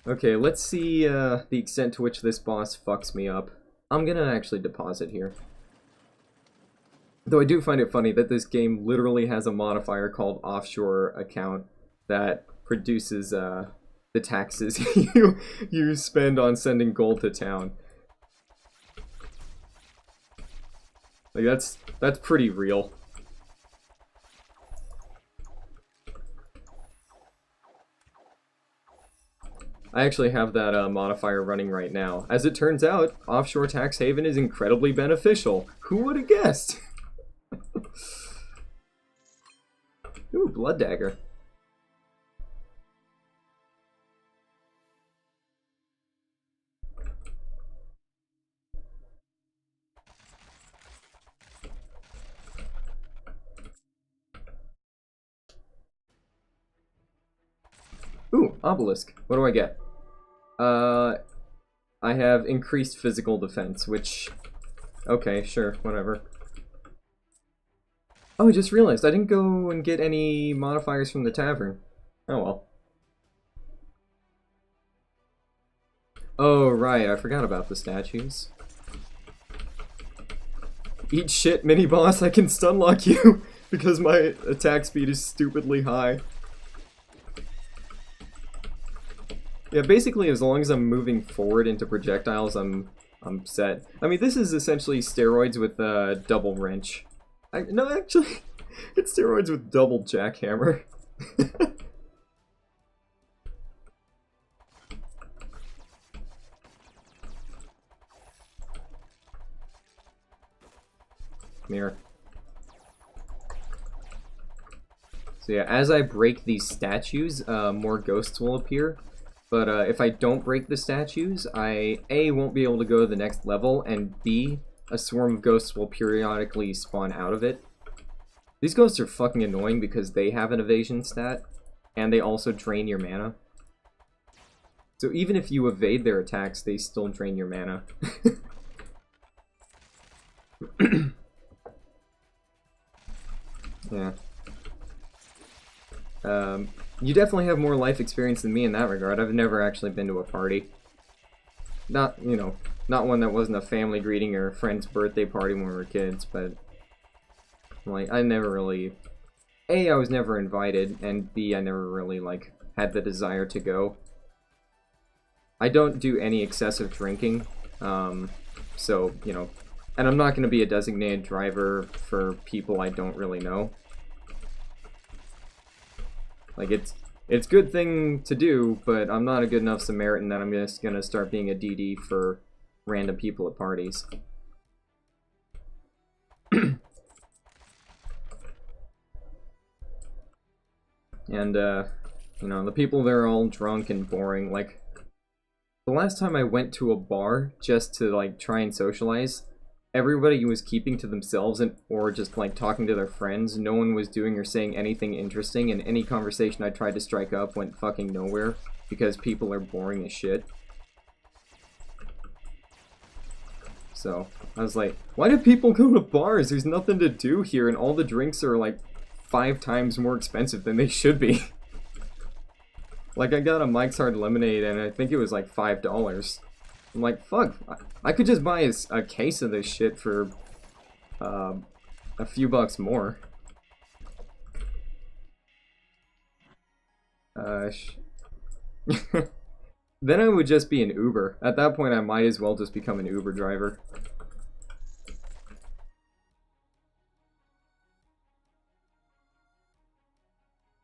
Okay, let's see the extent to which this boss fucks me up. I'm gonna actually deposit here. Though I do find it funny that this game literally has a modifier called offshore account that produces the taxes you spend on sending gold to town. Like, that's pretty real. I actually have that modifier running right now. As it turns out, offshore tax haven is incredibly beneficial. Who would have guessed? Ooh, blood dagger. Ooh, obelisk. What do I get? I have increased physical defense, which... Okay, sure, whatever. Oh, I just realized I didn't go and get any modifiers from the tavern. Oh well. Oh, right, I forgot about the statues. Eat shit, mini-boss, I can stunlock you! Because my attack speed is stupidly high. Yeah, basically, as long as I'm moving forward into projectiles, I'm I'm set. I mean, this is essentially steroids with double wrench. No, actually, it's steroids with double jackhammer. Come here. So yeah, as I break these statues, more ghosts will appear. But if I don't break the statues, I A, won't be able to go to the next level, and B, a swarm of ghosts will periodically spawn out of it. These ghosts are fucking annoying because they have an evasion stat, and they also drain your mana. So even if you evade their attacks, they still drain your mana. Yeah. You definitely have more life experience than me in that regard. I've never actually been to a party. Not, you know, not one that wasn't a family greeting or a friend's birthday party when we were kids, but like, I never really... A, I was never invited, and B, I never really, like, had the desire to go. I don't do any excessive drinking, so, you know, and I'm not going to be a designated driver for people I don't really know. Like, it's a good thing to do, but I'm not a good enough Samaritan that I'm just gonna start being a DD for random people at parties. And, you know, the people there are all drunk and boring. Like, the last time I went to a bar just to, like, try and socialize, everybody was keeping to themselves or just, like, talking to their friends. No one was doing or saying anything interesting, and any conversation I tried to strike up went fucking nowhere because people are boring as shit. So, I was like, why do people go to bars? There's nothing to do here, and all the drinks are, like, 5 times more expensive than they should be. Like, I got a Mike's Hard Lemonade, and I think it was, like, $5. I'm like, fuck, I could just buy a case of this shit for a few bucks more. Then I would just be an Uber. At that point, I might as well just become an Uber driver.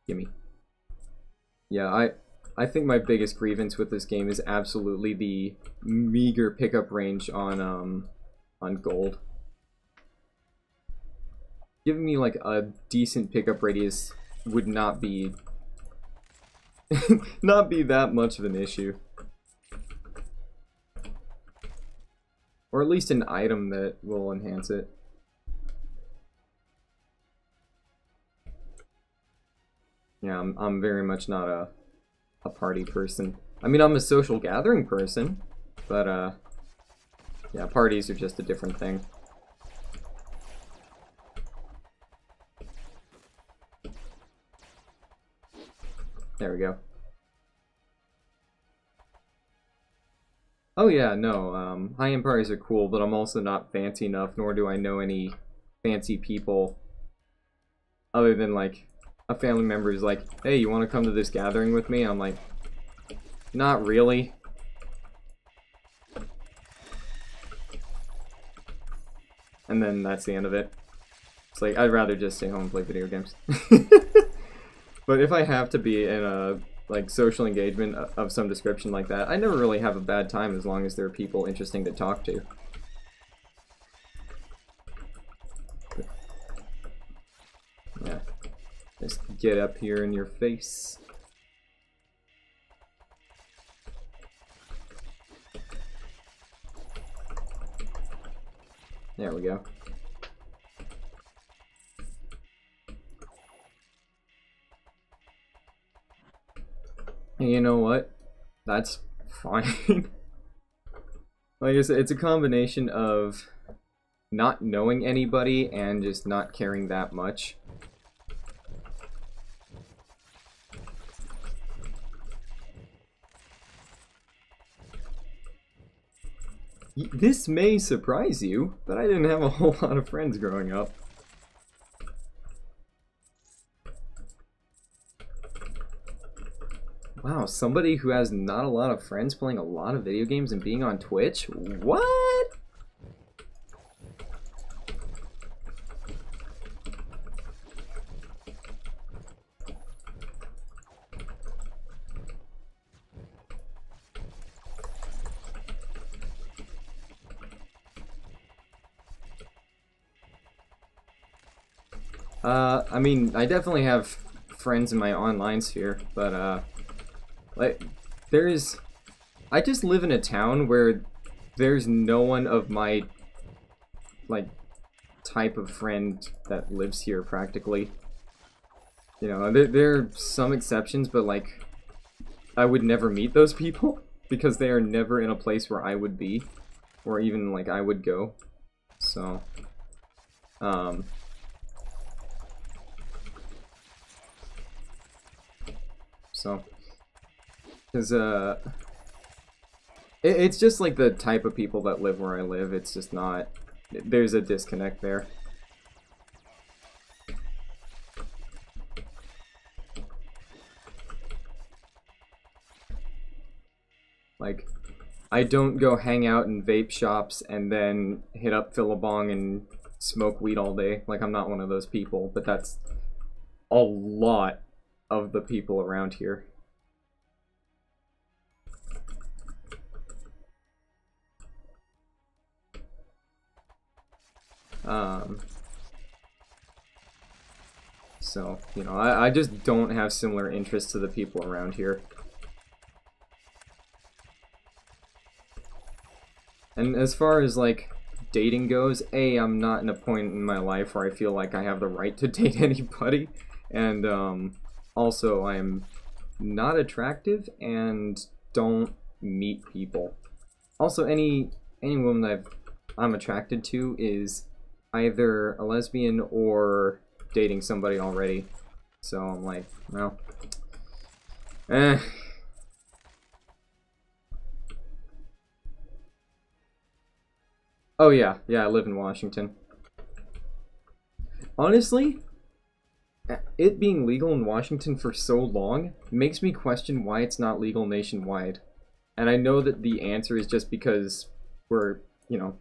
Gimme. Yeah, I think my biggest grievance with this game is absolutely the meager pickup range on gold. Giving me like a decent pickup radius would not be not be that much of an issue. Or at least an item that will enhance it. Yeah, I'm very much not a party person. I mean, I'm a social gathering person, but yeah, parties are just a different thing. There we go. Oh yeah, no, high-end parties are cool, but I'm also not fancy enough, nor do I know any fancy people other than, like, a family member is like, hey, you want to come to this gathering with me? I'm like, not really. And then that's the end of it. It's like, I'd rather just stay home and play video games. But if I have to be in a, like, social engagement of some description like that, I never really have a bad time as long as there are people interesting to talk to. Yeah. Just get up here in your face. There we go. And you know what? That's fine. Like I said, it's a combination of not knowing anybody and just not caring that much. This may surprise you, but I didn't have a whole lot of friends growing up. Wow, somebody who has not a lot of friends playing a lot of video games and being on Twitch? What? I mean, I definitely have friends in my online sphere, but, like, I just live in a town where there's no one of my, like, type of friend that lives here, practically. You know, there are some exceptions, but, like, I would never meet those people, because they are never in a place where I would be, or even, like, I would go. So, because, it's just, like, the type of people that live where I live, it's just not, there's a disconnect there. Like, I don't go hang out in vape shops and then hit up Philabong and smoke weed all day. Like, I'm not one of those people, but that's a lot of the people around here. So, you know, I just don't have similar interests to the people around here. And as far as, like, dating goes, I'm not in a point in my life where I feel like I have the right to date anybody. And, also, I'm not attractive and don't meet people. Also, any woman that I'm attracted to is either a lesbian or dating somebody already. So I'm like, well, eh. Oh yeah, I live in Washington. Honestly, it being legal in Washington for so long makes me question why it's not legal nationwide. And I know that the answer is just because we're, you know,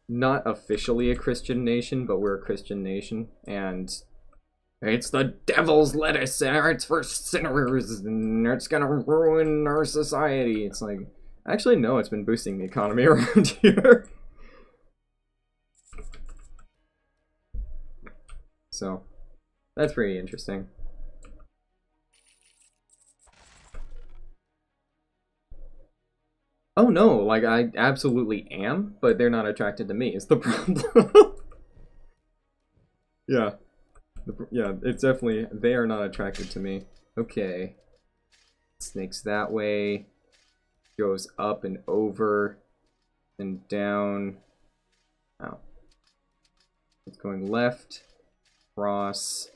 not officially a Christian nation, but we're a Christian nation, and it's the devil's lettuce, and it's for sinners, and it's gonna ruin our society. It's like, actually, no, it's been boosting the economy around here. So, that's pretty interesting. Oh no, like, I absolutely am, but they're not attracted to me, is the problem. Yeah. Yeah, it's definitely, they are not attracted to me. Okay. Snakes that way. Goes up and over. And down. Oh. It's going left. Cross.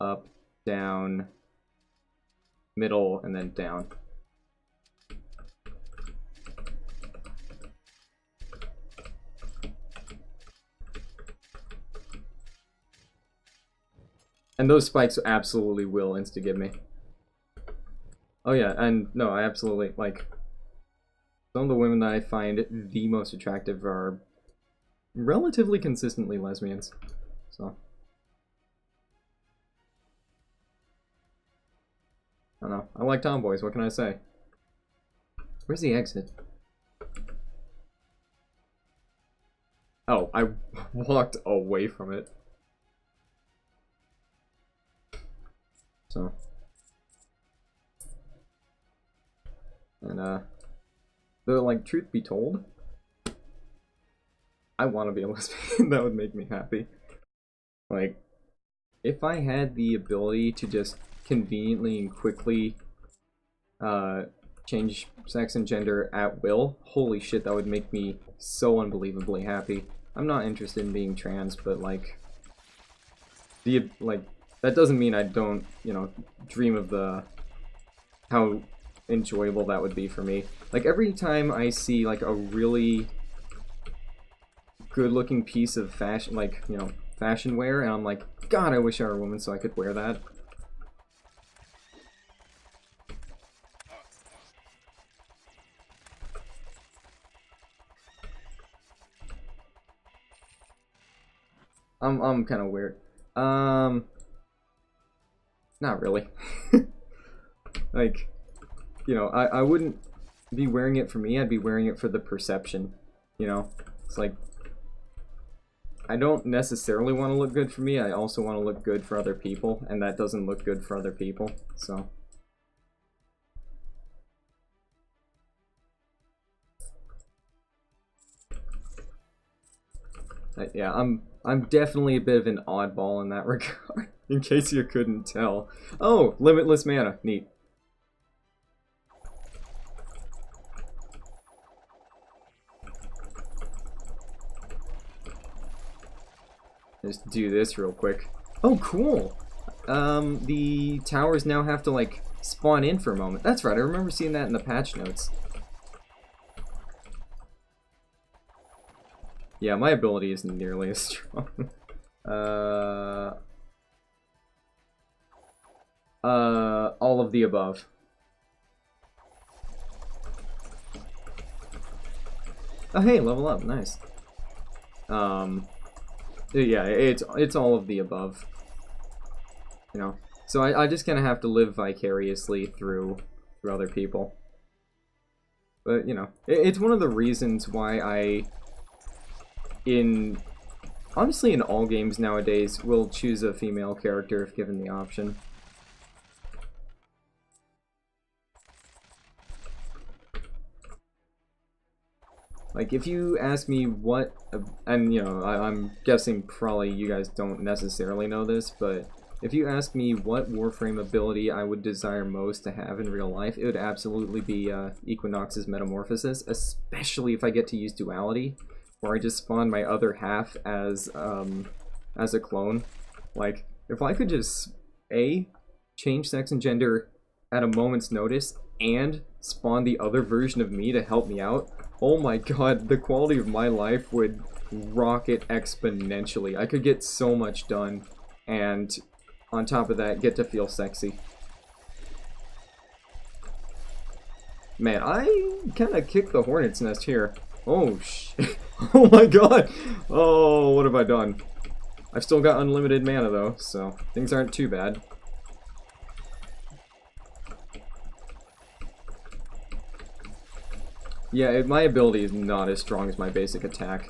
Up. Down. Middle. And then down. And those spikes absolutely will insta-give me. Oh yeah, and no, I absolutely, like, some of the women that I find the most attractive are relatively consistently lesbians. So, I don't know. I like tomboys, what can I say? Where's the exit? Oh, I walked away from it. So, and though, like, truth be told, I want to be a lesbian. That would make me happy. Like, if I had the ability to just conveniently and quickly change sex and gender at will, holy shit, that would make me so unbelievably happy. I'm not interested in being trans, but like, that doesn't mean I don't, you know, dream of how enjoyable that would be for me. Like, every time I see, like, a really good-looking piece of fashion, like, you know, fashion wear, and I'm like, God, I wish I were a woman so I could wear that. I'm kind of weird. Not really. Like, you know, I wouldn't be wearing it for me, I'd be wearing it for the perception, you know? It's like, I don't necessarily want to look good for me, I also want to look good for other people, and that doesn't look good for other people, so... yeah, I'm definitely a bit of an oddball in that regard, in case you couldn't tell. Oh, limitless mana, neat. Just do this real quick. Oh, cool! The towers now have to, like, spawn in for a moment. That's right, I remember seeing that in the patch notes. Yeah, my ability isn't nearly as strong. All of the above. Oh, hey, level up, nice. Yeah, it's all of the above. You know, so I just kind of have to live vicariously through other people. But, you know, it's one of the reasons why honestly, in all games nowadays, will choose a female character if given the option. Like, if you ask me what, and, you know, I'm guessing probably you guys don't necessarily know this, but if you ask me what Warframe ability I would desire most to have in real life, it would absolutely be Equinox's Metamorphosis, especially if I get to use Duality, where I just spawn my other half as a clone. Like, if I could just, A, change sex and gender at a moment's notice, and spawn the other version of me to help me out, oh my god, the quality of my life would rocket exponentially. I could get so much done, and on top of that, get to feel sexy. Man, I kind of kicked the hornet's nest here. Oh, shit. Oh my god! Oh, what have I done? I've still got unlimited mana, though, so things aren't too bad. Yeah, my ability is not as strong as my basic attack.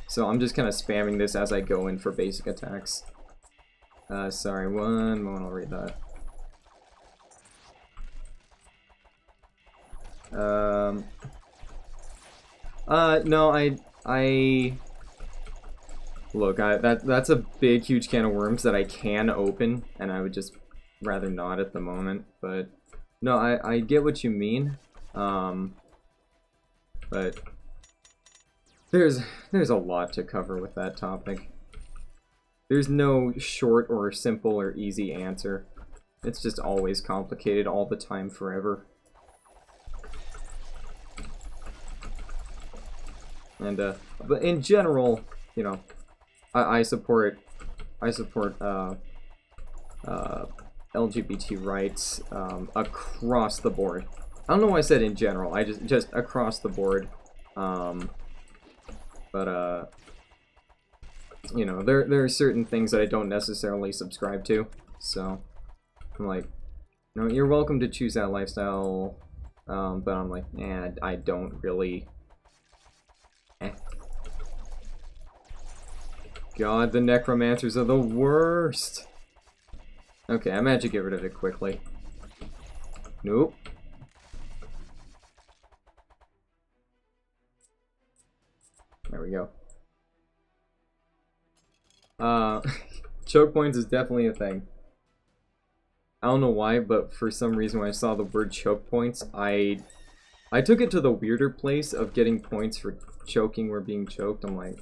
So I'm just kind of spamming this as I go in for basic attacks. Sorry, one moment, I'll read that. No, look, that's a big, huge can of worms that I can open, and I would just rather not at the moment, but no, I get what you mean, but there's a lot to cover with that topic. There's no short or simple or easy answer. It's just always complicated all the time, forever. And but in general, you know, I support LGBT rights across the board. I don't know why I said in general. I just across the board. But you know, there are certain things that I don't necessarily subscribe to. So I'm like, you know, you're welcome to choose that lifestyle. But I'm like, I don't really. God, the necromancers are the worst. Okay, I managed to get rid of it quickly. Nope. There we go. Choke points is definitely a thing. I don't know why, but for some reason when I saw the word choke points, I took it to the weirder place of getting points for choking or being choked. I'm like,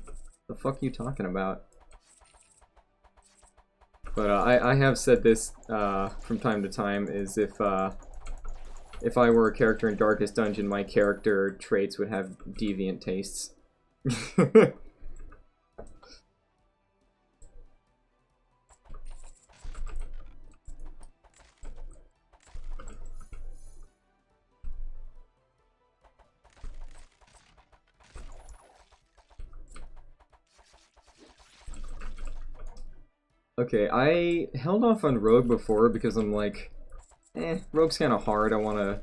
the fuck are you talking about? But I have said this from time to time, is if I were a character in Darkest Dungeon, my character traits would have deviant tastes. Okay, I held off on Rogue before because I'm like, Rogue's kind of hard. I want to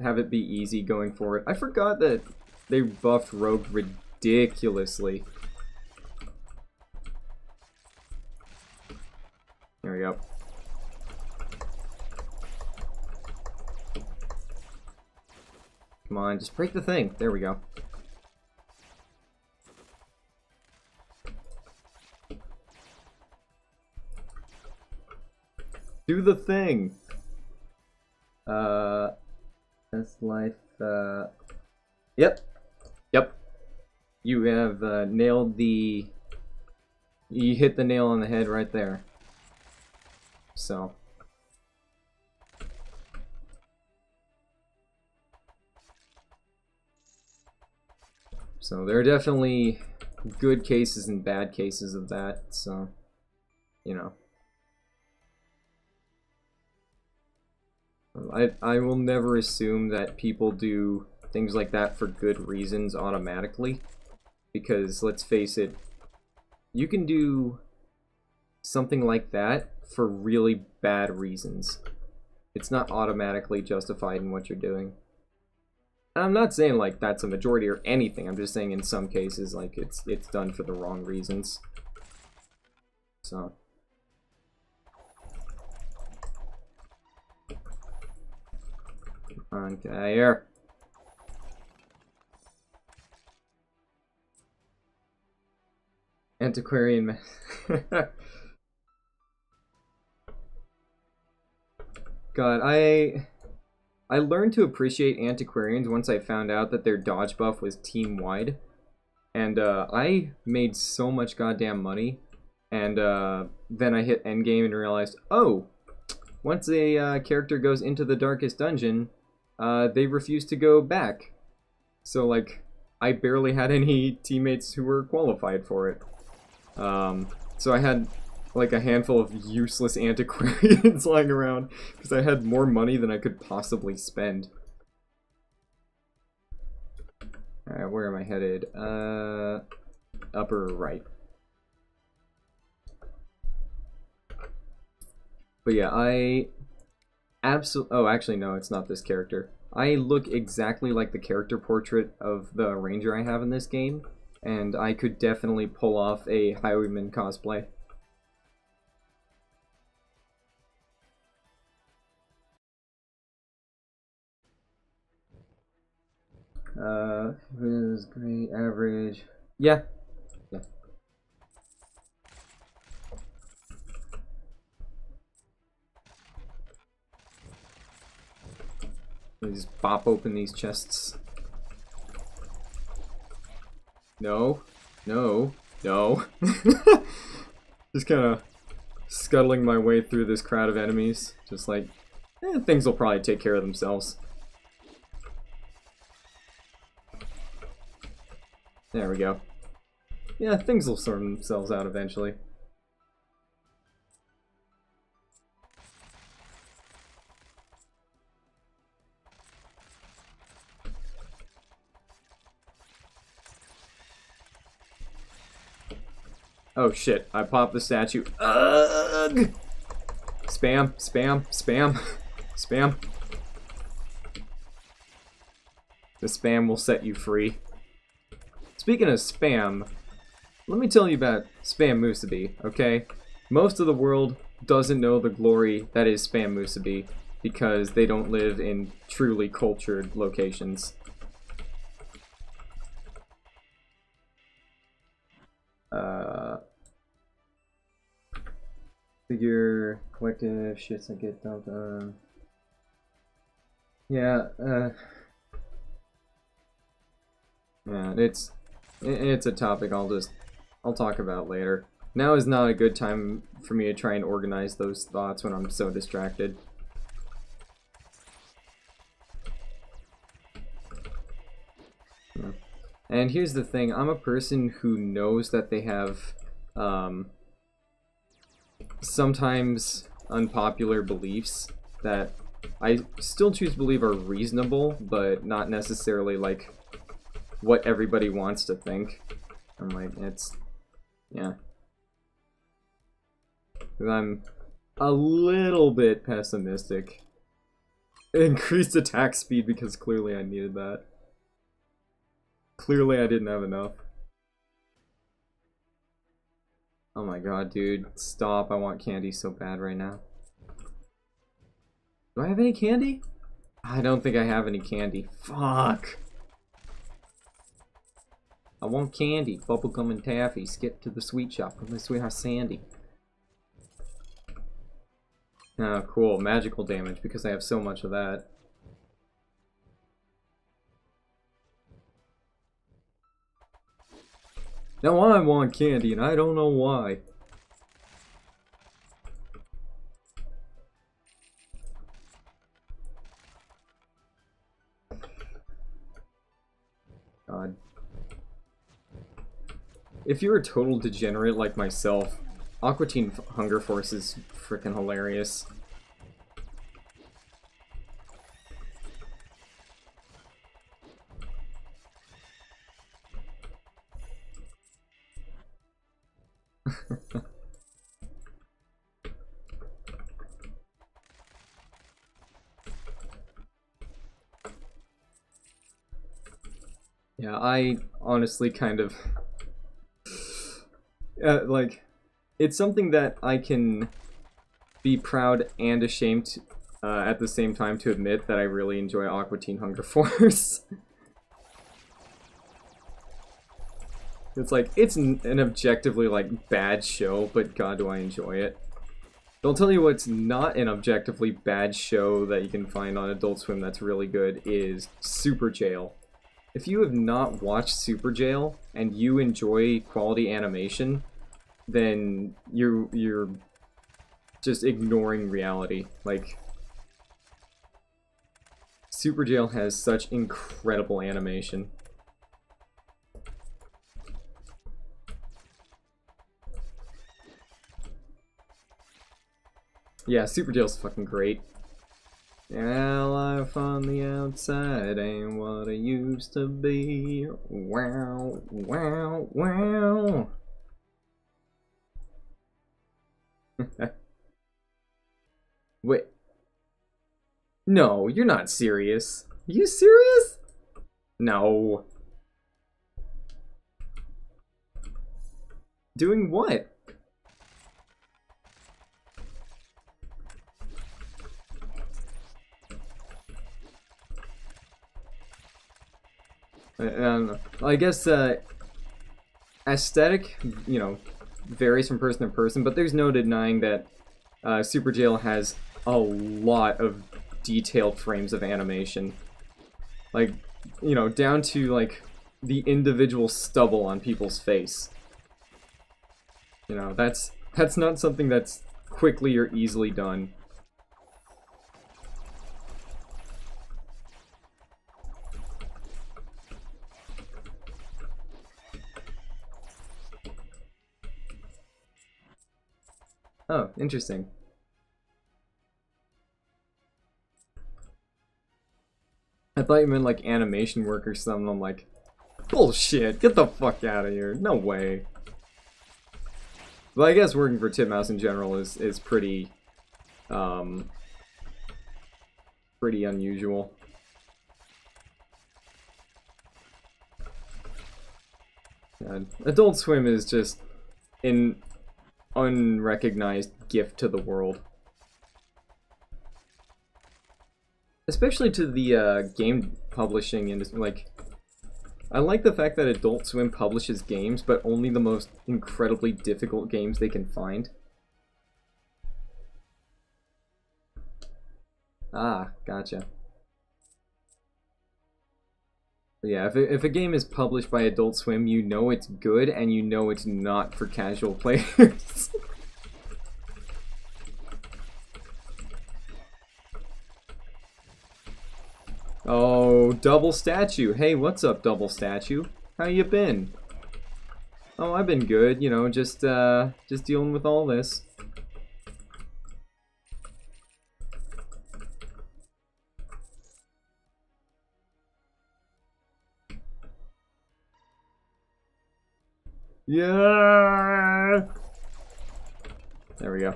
have it be easy going forward. I forgot that they buffed Rogue ridiculously. There we go. Come on, just break the thing. There we go. Do the thing! That's life, Yep. Yep. You have, nailed the... You hit the nail on the head right there. So... So there are definitely good cases and bad cases of that, so, you know. I will never assume that people do things like that for good reasons automatically, because let's face it, you can do something like that for really bad reasons. It's not automatically justified in what you're doing. I'm not saying like that's a majority or anything. I'm just saying in some cases like it's done for the wrong reasons. So okay, here. Antiquarian. God, I learned to appreciate antiquarians once I found out that their dodge buff was team-wide. And I made so much goddamn money. And then I hit endgame and realized, oh, once a character goes into the darkest dungeon, they refuse to go back. So, like, I barely had any teammates who were qualified for it. So I had like a handful of useless antiquarians lying around because I had more money than I could possibly spend. Alright, where am I headed? Upper right. But yeah, oh, actually no, it's not this character. I look exactly like the character portrait of the ranger I have in this game, and I could definitely pull off a highwayman cosplay. Is great, average. Yeah. Yeah. Please pop open these chests. No. No. No. Just kind of scuttling my way through this crowd of enemies. Just like, things will probably take care of themselves. There we go. Yeah, things will sort themselves out eventually. Oh shit, I popped the statue. Ugh! Spam, spam, spam, spam. The spam will set you free. Speaking of spam, let me tell you about Spam Musubi, okay? Most of the world doesn't know the glory that is Spam Musubi because they don't live in truly cultured locations. Figure, collective, shits I get dumped on. Yeah, yeah, it's a topic I'll talk about later. Now is not a good time for me to try and organize those thoughts when I'm so distracted. And here's the thing, I'm a person who knows that they have sometimes unpopular beliefs that I still choose to believe are reasonable, but not necessarily like what everybody wants to think. I'm like, yeah. 'Cause I'm a little bit pessimistic. Increased attack speed because clearly I needed that. Clearly I didn't have enough. Oh my god, dude. Stop. I want candy so bad right now. Do I have any candy? I don't think I have any candy. Fuck. I want candy. Bubblegum and taffy. Skip to the sweet shop with my sweetheart Sandy. Oh, cool. Magical damage because I have so much of that. Now I want candy, and I don't know why. God. If you're a total degenerate like myself, Aqua Teen Hunger Force is freaking hilarious. Yeah, I honestly kind of... like, it's something that I can be proud and ashamed at the same time to admit that I really enjoy Aqua Teen Hunger Force. It's like, it's an objectively, like, bad show, but god do I enjoy it. I'll tell you what's not an objectively bad show that you can find on Adult Swim that's really good is Super Jail. If you have not watched Super Jail and you enjoy quality animation, then you're just ignoring reality. Like, Super Jail has such incredible animation. Yeah, Super Jail's fucking great. Yeah, life on the outside ain't what it used to be. Wow, wow, wow. Wait. No, you're not serious. Are you serious? No. Doing what? I don't know. I guess, aesthetic, you know, varies from person to person, but there's no denying that Super Jail has a lot of detailed frames of animation. Like, you know, down to, like, the individual stubble on people's face. You know, that's not something that's quickly or easily done. Oh, interesting. I thought you meant like animation work or something. I'm like, bullshit, get the fuck out of here. No way. Well, I guess working for Titmouse in general is pretty, pretty unusual. God. Adult Swim is just an unrecognized gift to the world. Especially to the game publishing industry. Like, I like the fact that Adult Swim publishes games, but only the most incredibly difficult games they can find. Ah, gotcha. Yeah, if a game is published by Adult Swim, you know it's good, and you know it's not for casual players. Oh, Double Statue. Hey, what's up, Double Statue? How you been? Oh, I've been good, you know, just dealing with all this. Yeah! There we go.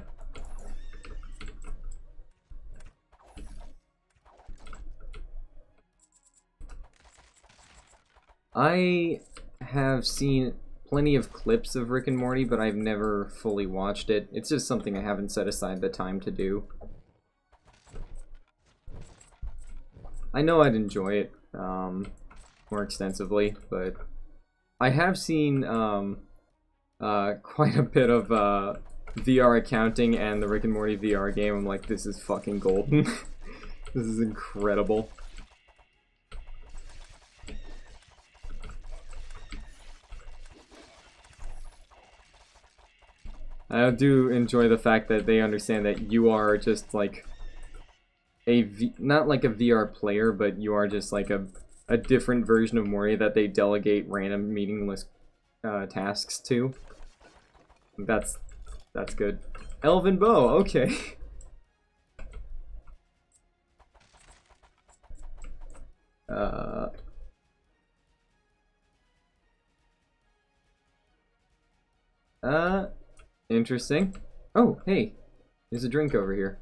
I have seen plenty of clips of Rick and Morty, but I've never fully watched it. It's just something I haven't set aside the time to do. I know I'd enjoy it more extensively, but I have seen quite a bit of VR accounting and the Rick and Morty VR game. I'm like, this is fucking golden. This is incredible. I do enjoy the fact that they understand that you are just like not like a VR player, but you are just like a different version of Morty that they delegate random meaningless tasks to. That's good. Elven bow, okay. Interesting. Oh, hey, there's a drink over here.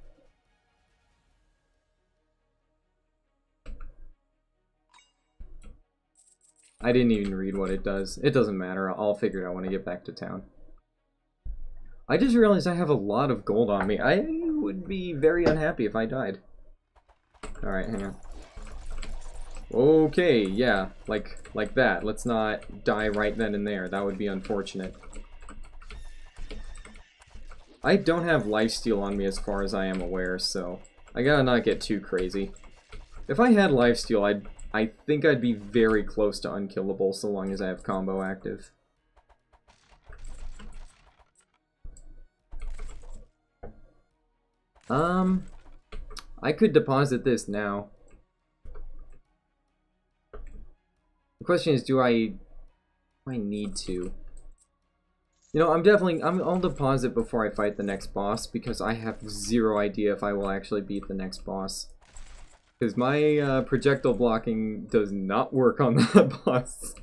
I didn't even read what it does. It doesn't matter. I'll figure it out when I get back to town. I just realized I have a lot of gold on me. I would be very unhappy if I died. Alright, hang on. Okay, yeah, like that. Let's not die right then and there. That would be unfortunate. I don't have lifesteal on me as far as I am aware, so I gotta not get too crazy. If I had lifesteal, I think I'd be very close to unkillable so long as I have combo active. I could deposit this now. The question is, do I need to? You know, I'll deposit before I fight the next boss, because I have zero idea if I will actually beat the next boss. Because my projectile blocking does not work on that boss.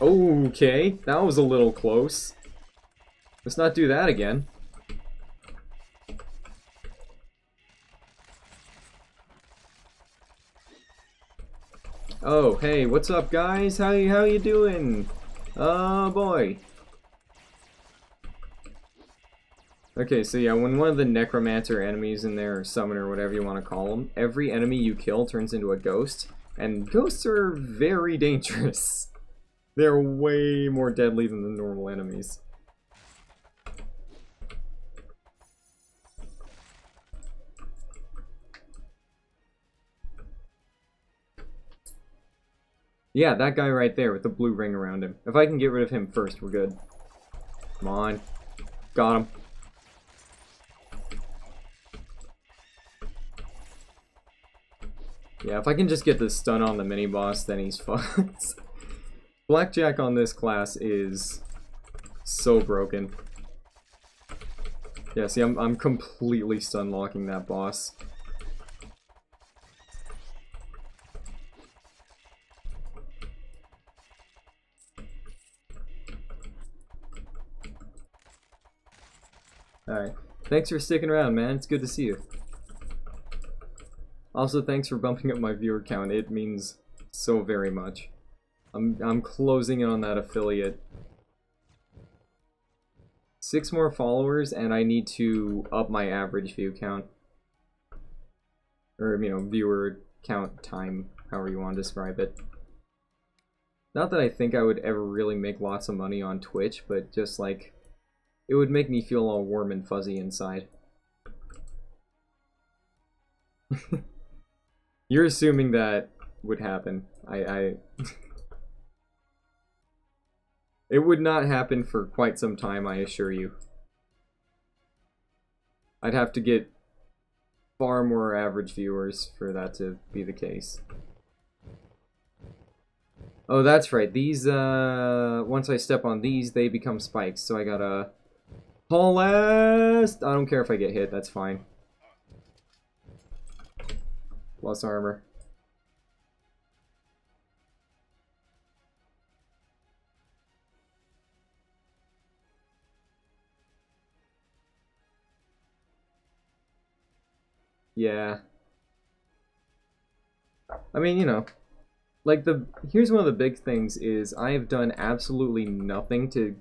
Okay, that was a little close. Let's not do that again. Oh, hey, what's up, guys? How you doing? Oh boy. Okay, so yeah, when one of the necromancer enemies in there, or summoner, or whatever you want to call them, every enemy you kill turns into a ghost, and ghosts are very dangerous. They're way more deadly than the normal enemies. Yeah, that guy right there with the blue ring around him. If I can get rid of him first, we're good. Come on. Got him. Yeah, if I can just get the stun on the mini-boss, then he's fucked. Blackjack on this class is so broken. Yeah, see, I'm completely stun locking that boss. Alright. Thanks for sticking around, man. It's good to see you. Also, thanks for bumping up my viewer count. It means so very much. I'm closing in on that affiliate. 6 more followers, and I need to up my average view count. Or, you know, viewer count time, however you want to describe it. Not that I think I would ever really make lots of money on Twitch, but just like, it would make me feel all warm and fuzzy inside. You're assuming that would happen. It would not happen for quite some time, I assure you. I'd have to get far more average viewers for that to be the case. Oh, that's right. These, once I step on these, they become spikes, so I gotta haul last. I don't care if I get hit, that's fine. Plus armor. Yeah. I mean, you know, like here's one of the big things is I've done absolutely nothing to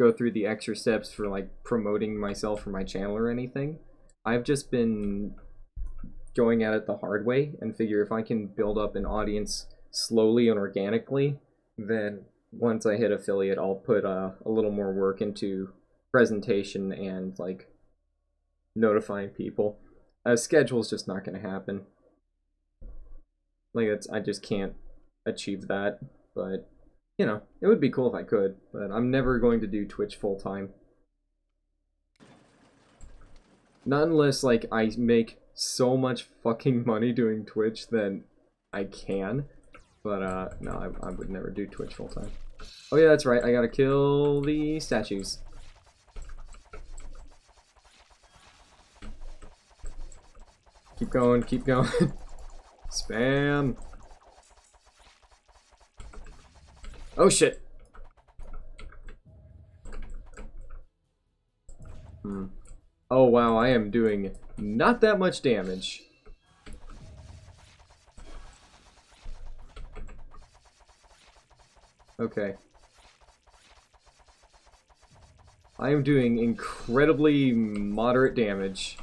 go through the extra steps for like promoting myself or my channel or anything. I've just been going at it the hard way and figure if I can build up an audience slowly and organically, then once I hit affiliate, I'll put a little more work into presentation and like notifying people. A schedule's just not going to happen. Like I just can't achieve that. But you know, it would be cool if I could. But I'm never going to do Twitch full time. Not unless like I make so much fucking money doing Twitch that I can. But no, I would never do Twitch full time. Oh yeah, that's right. I gotta kill the statues. Keep going, keep going. Spam. Oh shit. Oh wow, I am doing not that much damage. Okay. I am doing incredibly moderate damage.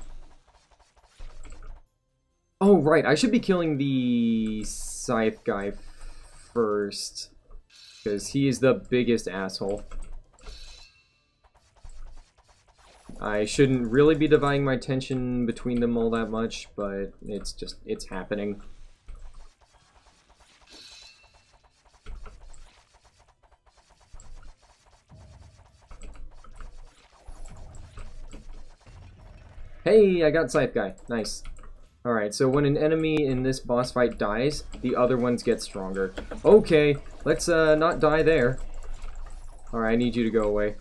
Oh, right, I should be killing the scythe guy first. Because he is the biggest asshole. I shouldn't really be dividing my attention between them all that much, but it's happening. Hey, I got Scythe Guy. Nice. Alright, so when an enemy in this boss fight dies, the other ones get stronger. Okay, let's not die there. Alright, I need you to go away.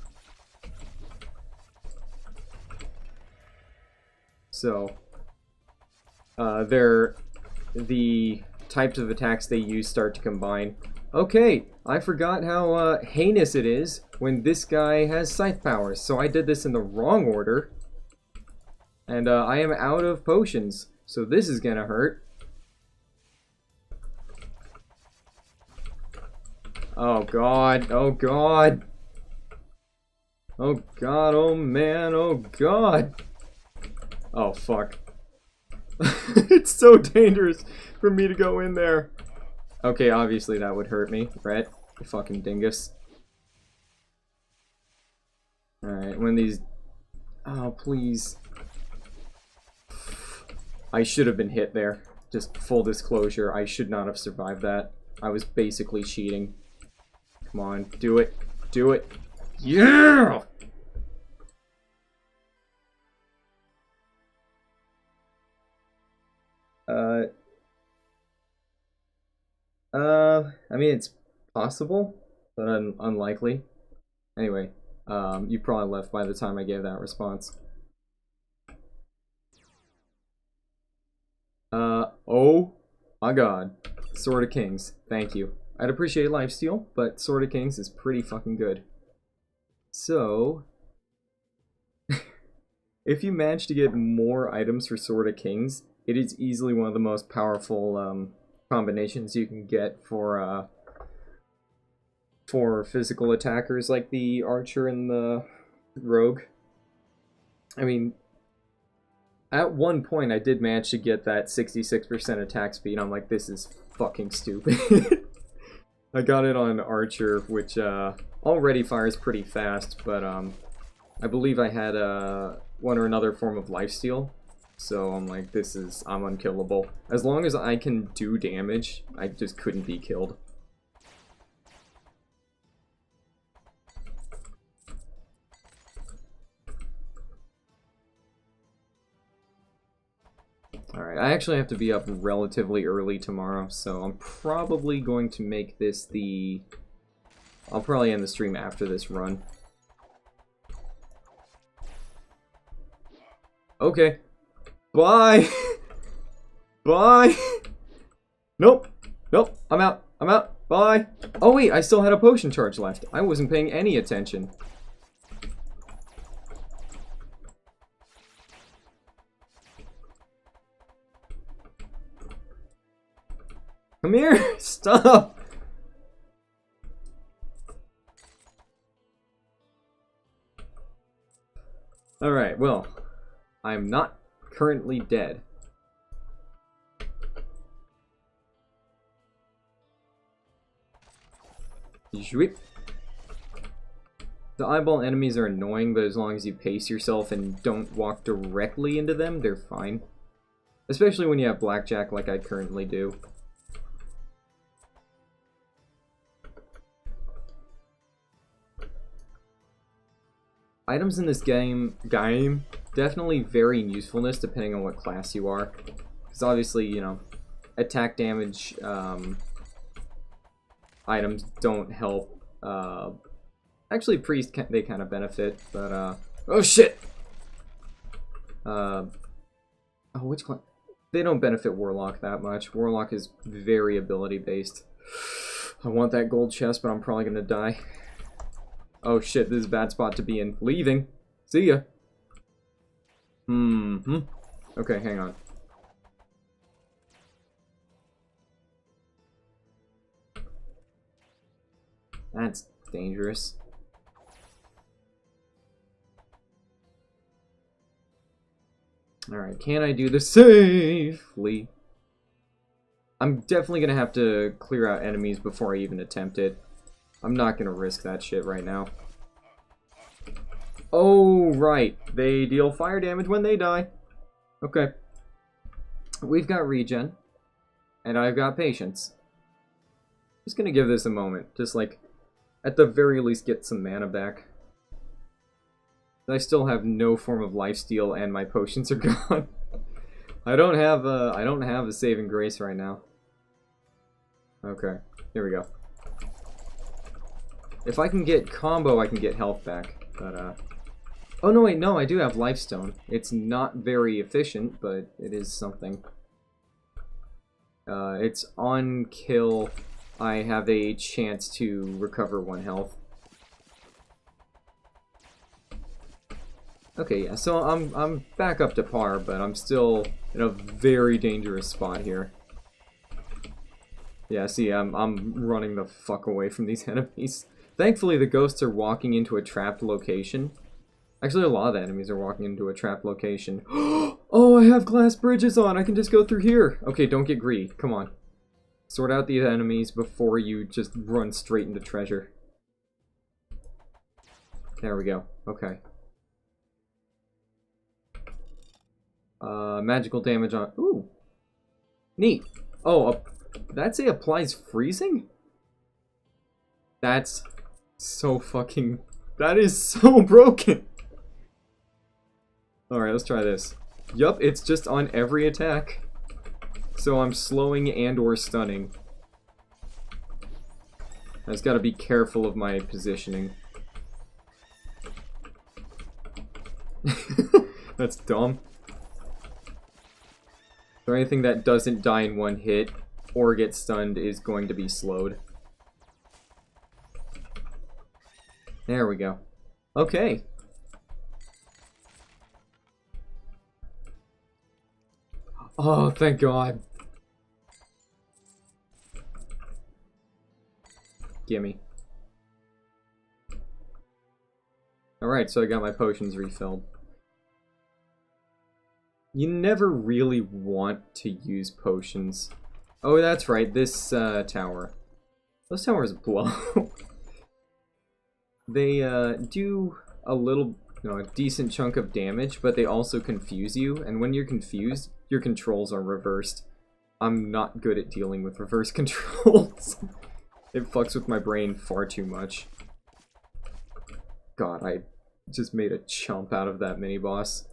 So, the types of attacks they use start to combine. Okay, I forgot how heinous it is when this guy has scythe powers, so I did this in the wrong order. And I am out of potions, so this is gonna hurt. Oh god, oh god. Oh god, oh man, oh god. Oh fuck. It's so dangerous for me to go in there. Okay, obviously that would hurt me, right? You fucking dingus. Alright, when these... Oh, please. I should have been hit there. Just full disclosure, I should not have survived that. I was basically cheating. Come on, do it. Do it. Yeah! I mean, it's possible, but unlikely. Anyway, you probably left by the time I gave that response. Oh my god. Sword of Kings. Thank you. I'd appreciate lifesteal, but Sword of Kings is pretty fucking good. So, if you manage to get more items for Sword of Kings, it is easily one of the most powerful combinations you can get for physical attackers like the archer and the rogue. I mean, at one point I did manage to get that 66% attack speed. I'm like, this is fucking stupid. I got it on archer, which already fires pretty fast, but I believe I had one or another form of lifesteal. So I'm like, I'm unkillable. As long as I can do damage, I just couldn't be killed. Alright, I actually have to be up relatively early tomorrow, so I'm probably going to make this I'll probably end the stream after this run. Okay. Bye! Bye! Nope! Nope! I'm out! I'm out! Bye! Oh wait, I still had a potion charge left. I wasn't paying any attention. Come here! Stop! Alright, well, I'm not currently dead. Zhuip. The eyeball enemies are annoying, but as long as you pace yourself and don't walk directly into them, they're fine. Especially when you have blackjack like I currently do. Items in this game definitely vary in usefulness depending on what class you are. Because obviously, you know, attack damage items don't help. Actually, priest they kind of benefit, but oh shit! Oh, which class? They don't benefit warlock that much. Warlock is very ability based. I want that gold chest, but I'm probably gonna die. Oh shit, this is a bad spot to be in. Leaving. See ya. Okay, hang on. That's dangerous. Alright, can I do this safely? I'm definitely gonna have to clear out enemies before I even attempt it. I'm not gonna risk that shit right now. Oh, right. They deal fire damage when they die. Okay. We've got regen. And I've got patience. Just gonna give this a moment. Just like, at the very least, get some mana back. I still have no form of lifesteal and my potions are gone. I don't have a saving grace right now. Okay, here we go. If I can get combo, I can get health back. But oh no, wait, no, I do have lifestone. It's not very efficient, but it is something. It's on kill. I have a chance to recover 1 health. Okay, yeah, so I'm back up to par, but I'm still in a very dangerous spot here. Yeah, see, I'm running the fuck away from these enemies. Thankfully, the ghosts are walking into a trapped location. Actually, a lot of the enemies are walking into a trapped location. Oh, I have glass bridges on! I can just go through here! Okay, don't get greedy. Come on. Sort out the enemies before you just run straight into treasure. There we go. Okay. Magical damage on... Ooh! Neat! Oh, that say applies freezing? That's so fucking... That is so broken! Alright, let's try this. Yup, it's just on every attack. So I'm slowing and or stunning. I just gotta be careful of my positioning. That's dumb. So anything that doesn't die in 1 hit or get stunned is going to be slowed. There we go. Okay. Oh, thank God. Gimme. Alright, so I got my potions refilled. You never really want to use potions. Oh, that's right, this tower. Those towers blow. They do a little, you know, a decent chunk of damage, but they also confuse you, and when you're confused, your controls are reversed. I'm not good at dealing with reverse controls. It fucks with my brain far too much. God, I just made a chump out of that mini-boss.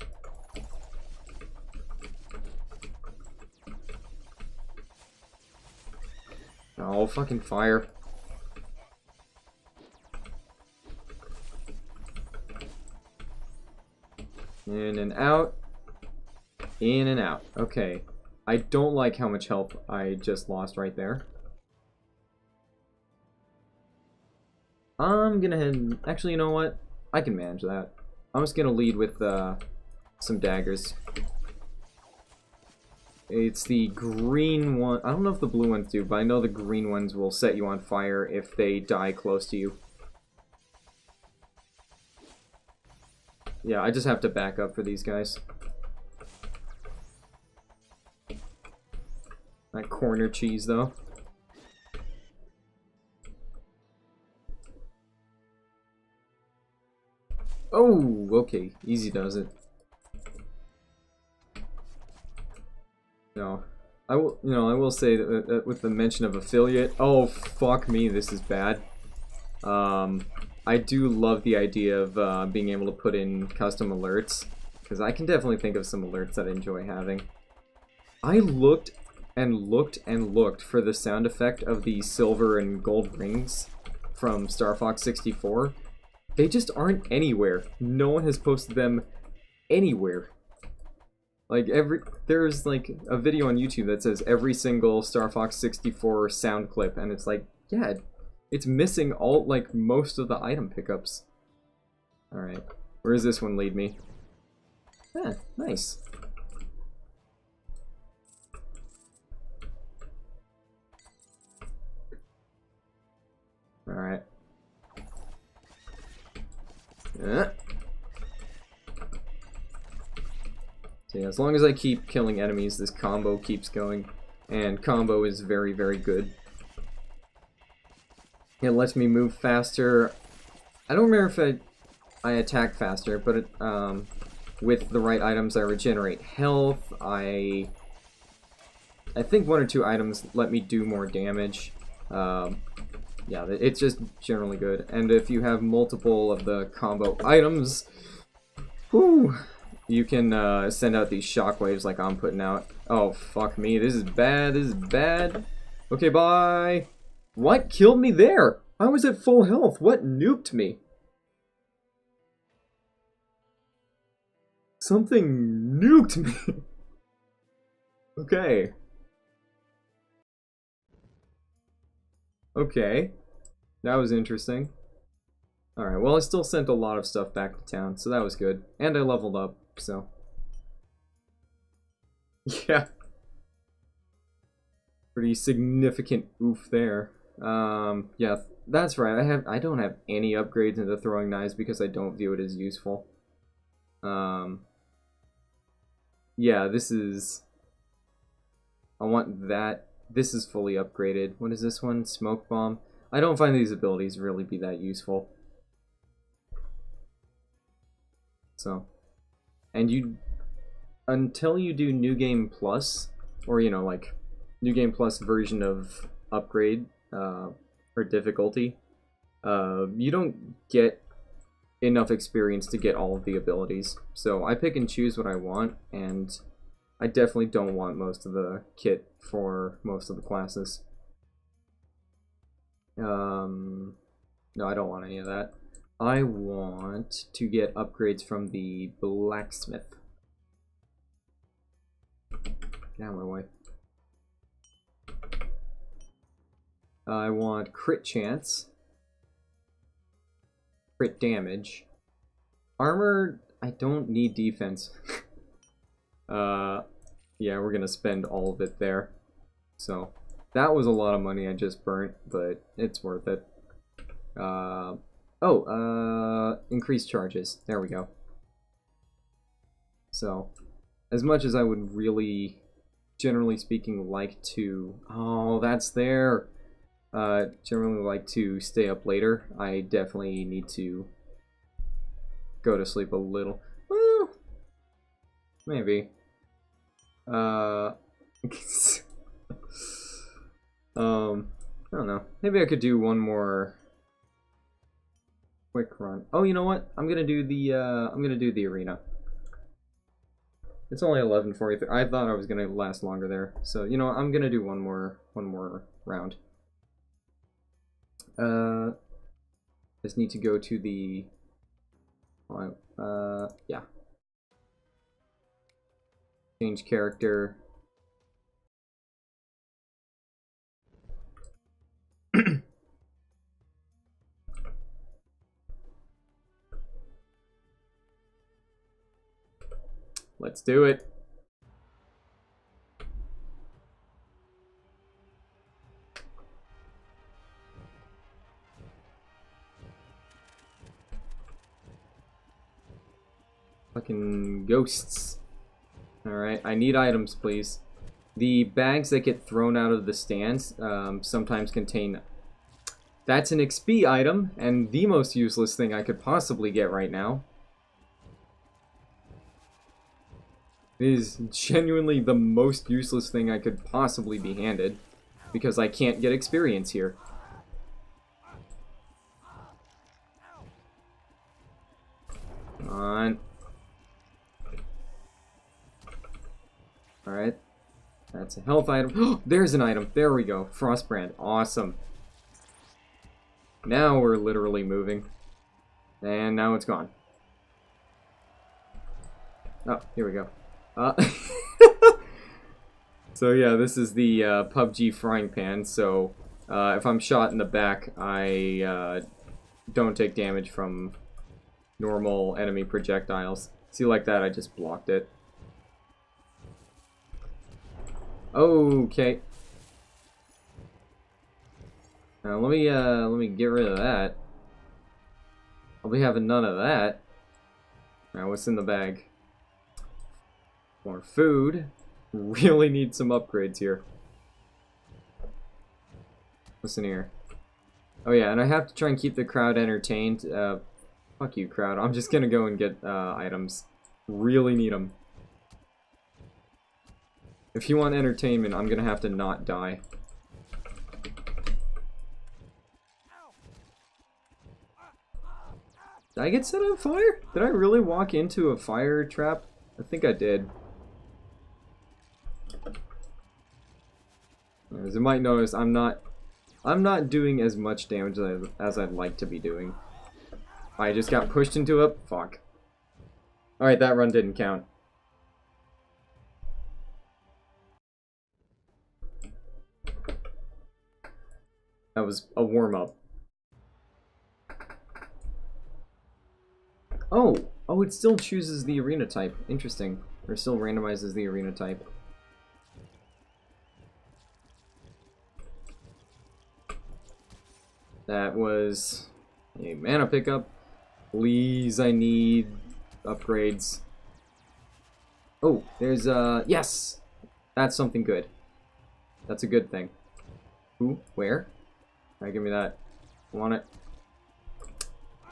Oh, fucking fire. In and out. In and out. Okay. I don't like how much health I just lost right there. I'm gonna head and... Actually, you know what? I can manage that. I'm just gonna lead with some daggers. It's the green one. I don't know if the blue ones do, but I know the green ones will set you on fire if they die close to you. Yeah, I just have to back up for these guys. That corner cheese, though. Oh, okay. Easy does it. No. I will say that with the mention of affiliate, oh, fuck me, this is bad. I do love the idea of being able to put in custom alerts, because I can definitely think of some alerts that I enjoy having. I looked and looked and looked for the sound effect of the silver and gold rings from Star Fox 64. They just aren't anywhere. No one has posted them anywhere. Like, there's like a video on YouTube that says every single Star Fox 64 sound clip, and it's like, yeah, it's missing all, like, most of the item pickups. Alright, where does this one lead me? Ah, nice. Alright. Yeah. So yeah, as long as I keep killing enemies, this combo keeps going. And combo is very, very good. It lets me move faster. I don't remember if I attack faster, but it, with the right items I regenerate health. I think one or two items let me do more damage. Yeah, it's just generally good. And if you have multiple of the combo items, whew, you can send out these shockwaves like I'm putting out. Oh, fuck me. This is bad. This is bad. Okay, bye. What killed me there? I was at full health. What nuked me? Something nuked me. Okay. Okay. That was interesting. Alright, well I still sent a lot of stuff back to town, so that was good. And I leveled up, so. Yeah. Pretty significant oof there. Yeah, that's right. I don't have any upgrades into throwing knives because I don't view it as useful. Yeah, this is... I want that. This is fully upgraded. What is this one? Smoke bomb. I don't find these abilities really be that useful. So, and until you do New Game Plus, or you know, like New Game Plus version of upgrade or difficulty, you don't get enough experience to get all of the abilities. So I pick and choose what I want, and I definitely don't want most of the kit for most of the classes. No, I don't want any of that. I want to get upgrades from the blacksmith. Get out of my way. I want crit chance. Crit damage. Armor, I don't need defense. Yeah, we're gonna spend all of it there. So, that was a lot of money I just burnt, but it's worth it. Increased charges. There we go. So, as much as I would really, generally speaking, like to... Oh, that's there! Generally like to stay up later. I definitely need to go to sleep a little. Well, maybe. I don't know. Maybe I could do one more quick run. Oh, you know what? I'm gonna do the arena. It's only 11:43. I thought I was gonna last longer there. So, you know, I'm gonna do one more round. Just need to go to the yeah. Change character. Let's do it. Fucking ghosts. Alright, I need items, please. The bags that get thrown out of the stands sometimes contain... That's an XP item, and the most useless thing I could possibly get right now. It is genuinely the most useless thing I could possibly be handed, because I can't get experience here. Come on. Alright. That's a health item. There's an item. There we go. Frostbrand. Awesome. Now we're literally moving. And now it's gone. Oh, here we go. So yeah, this is the PUBG frying pan. So if I'm shot in the back, I don't take damage from normal enemy projectiles. See, like that, I just blocked it. Okay. Now let me get rid of that. I'll be having none of that. Now what's in the bag? More food. Really need some upgrades here. What's in here? Oh yeah, and I have to try and keep the crowd entertained. Fuck you, crowd. I'm just gonna go and get items. Really need them. If you want entertainment, I'm gonna have to not die. Did I get set on fire? Did I really walk into a fire trap? I think I did. As you might notice, I'm not doing as much damage as I'd like to be doing. I just got pushed into a... Fuck. Alright, that run didn't count. That was a warm-up. Oh! Oh, it still chooses the arena type. Interesting. Or still randomizes the arena type. That was a mana pickup. Please, I need upgrades. Oh, there's yes! That's something good. That's a good thing. Ooh, where? Alright, give me that. I want it.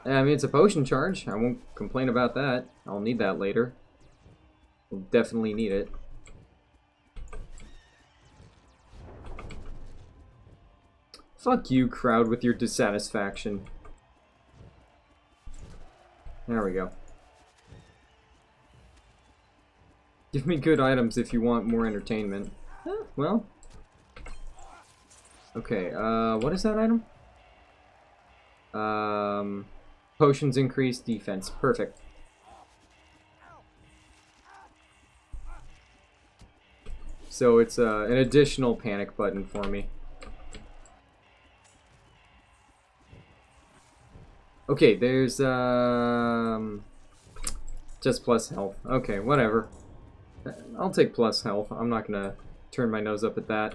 Yeah, I mean, it's a potion charge. I won't complain about that. I'll need that later. We'll definitely need it. Fuck you, crowd, with your dissatisfaction. There we go. Give me good items if you want more entertainment. Well. Okay, what is that item? Potions increase defense. Perfect. So it's an additional panic button for me. Okay, there's just plus health. Okay, whatever. I'll take plus health. I'm not gonna turn my nose up at that.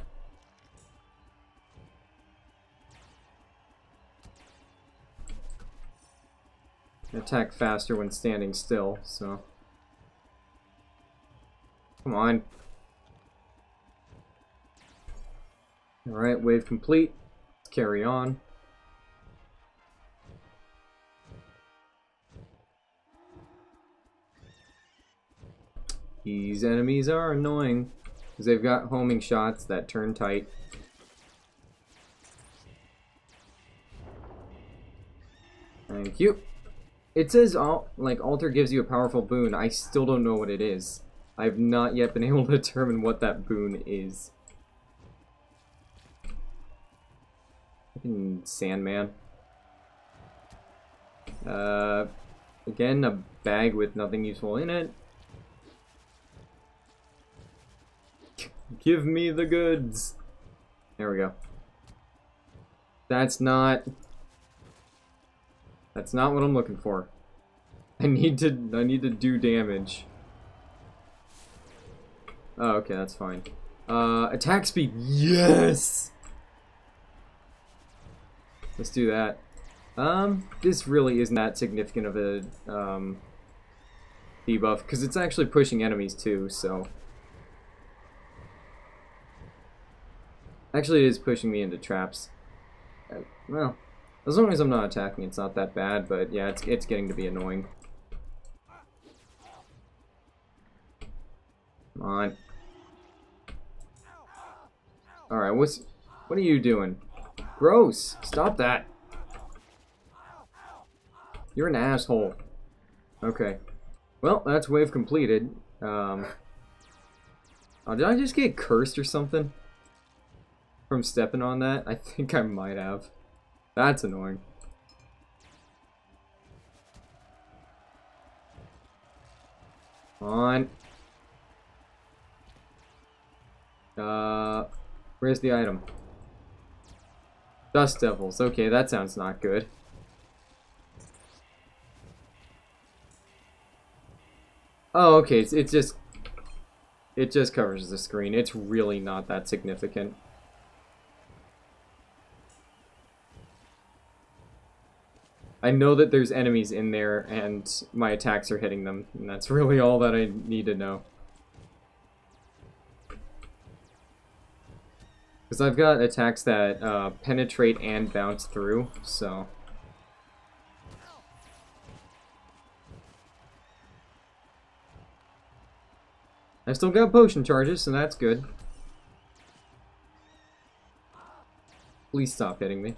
Attack faster when standing still, so... Come on. Alright, wave complete. Let's carry on. These enemies are annoying, because they've got homing shots that turn tight. Thank you. It says, like, Alter gives you a powerful boon. I still don't know what it is. I've not yet been able to determine what that boon is. Fucking Sandman. Again, a bag with nothing useful in it. Give me the goods. There we go. That's not what I'm looking for. I need to do damage. Oh, okay, that's fine. Attack speed. Yes. Let's do that. This really isn't that significant of a debuff, because it's actually pushing enemies too, so... Actually, it is pushing me into traps. Well, as long as I'm not attacking, it's not that bad, but yeah, it's getting to be annoying. Come on. Alright, what are you doing? Gross! Stop that! You're an asshole. Okay. Well, that's wave completed. Oh, did I just get cursed or something? From stepping on that? I think I might have. That's annoying. Come on. Where's the item? Dust Devils. Okay, that sounds not good. Oh, okay, it just covers the screen. It's really not that significant. I know that there's enemies in there and my attacks are hitting them, and that's really all that I need to know. Because I've got attacks that penetrate and bounce through, so... I still got potion charges, so that's good. Please stop hitting me.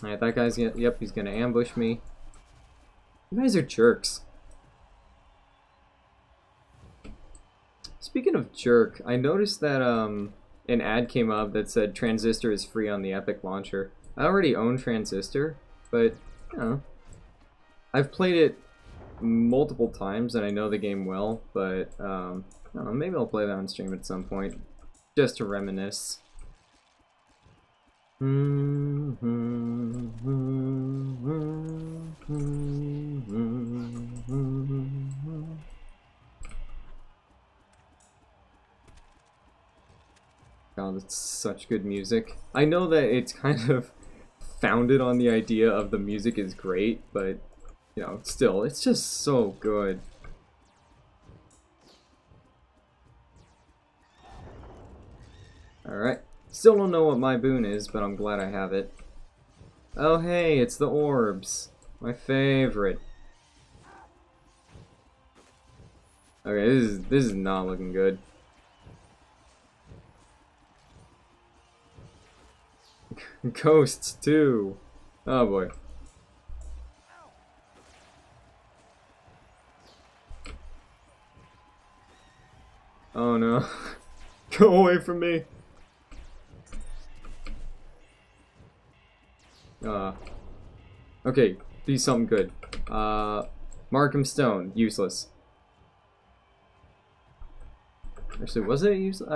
Alright, that guy's gonna... Yep, he's gonna ambush me. You guys are jerks. Speaking of jerk, I noticed that an ad came up that said Transistor is free on the Epic Launcher. I already own Transistor, but, you know, I've played it multiple times and I know the game well, but I don't know, maybe I'll play that on stream at some point, just to reminisce. God, that's such good music. I know that it's kind of founded on the idea of the music is great, but, you know, still, it's just so good. Alright. Still don't know what my boon is, but I'm glad I have it. Oh hey, it's the orbs. My favorite. Okay, this is not looking good. Ghosts too. Oh boy. Oh no. Go away from me. Okay, do something good. Markham Stone, useless. Actually, was it useless?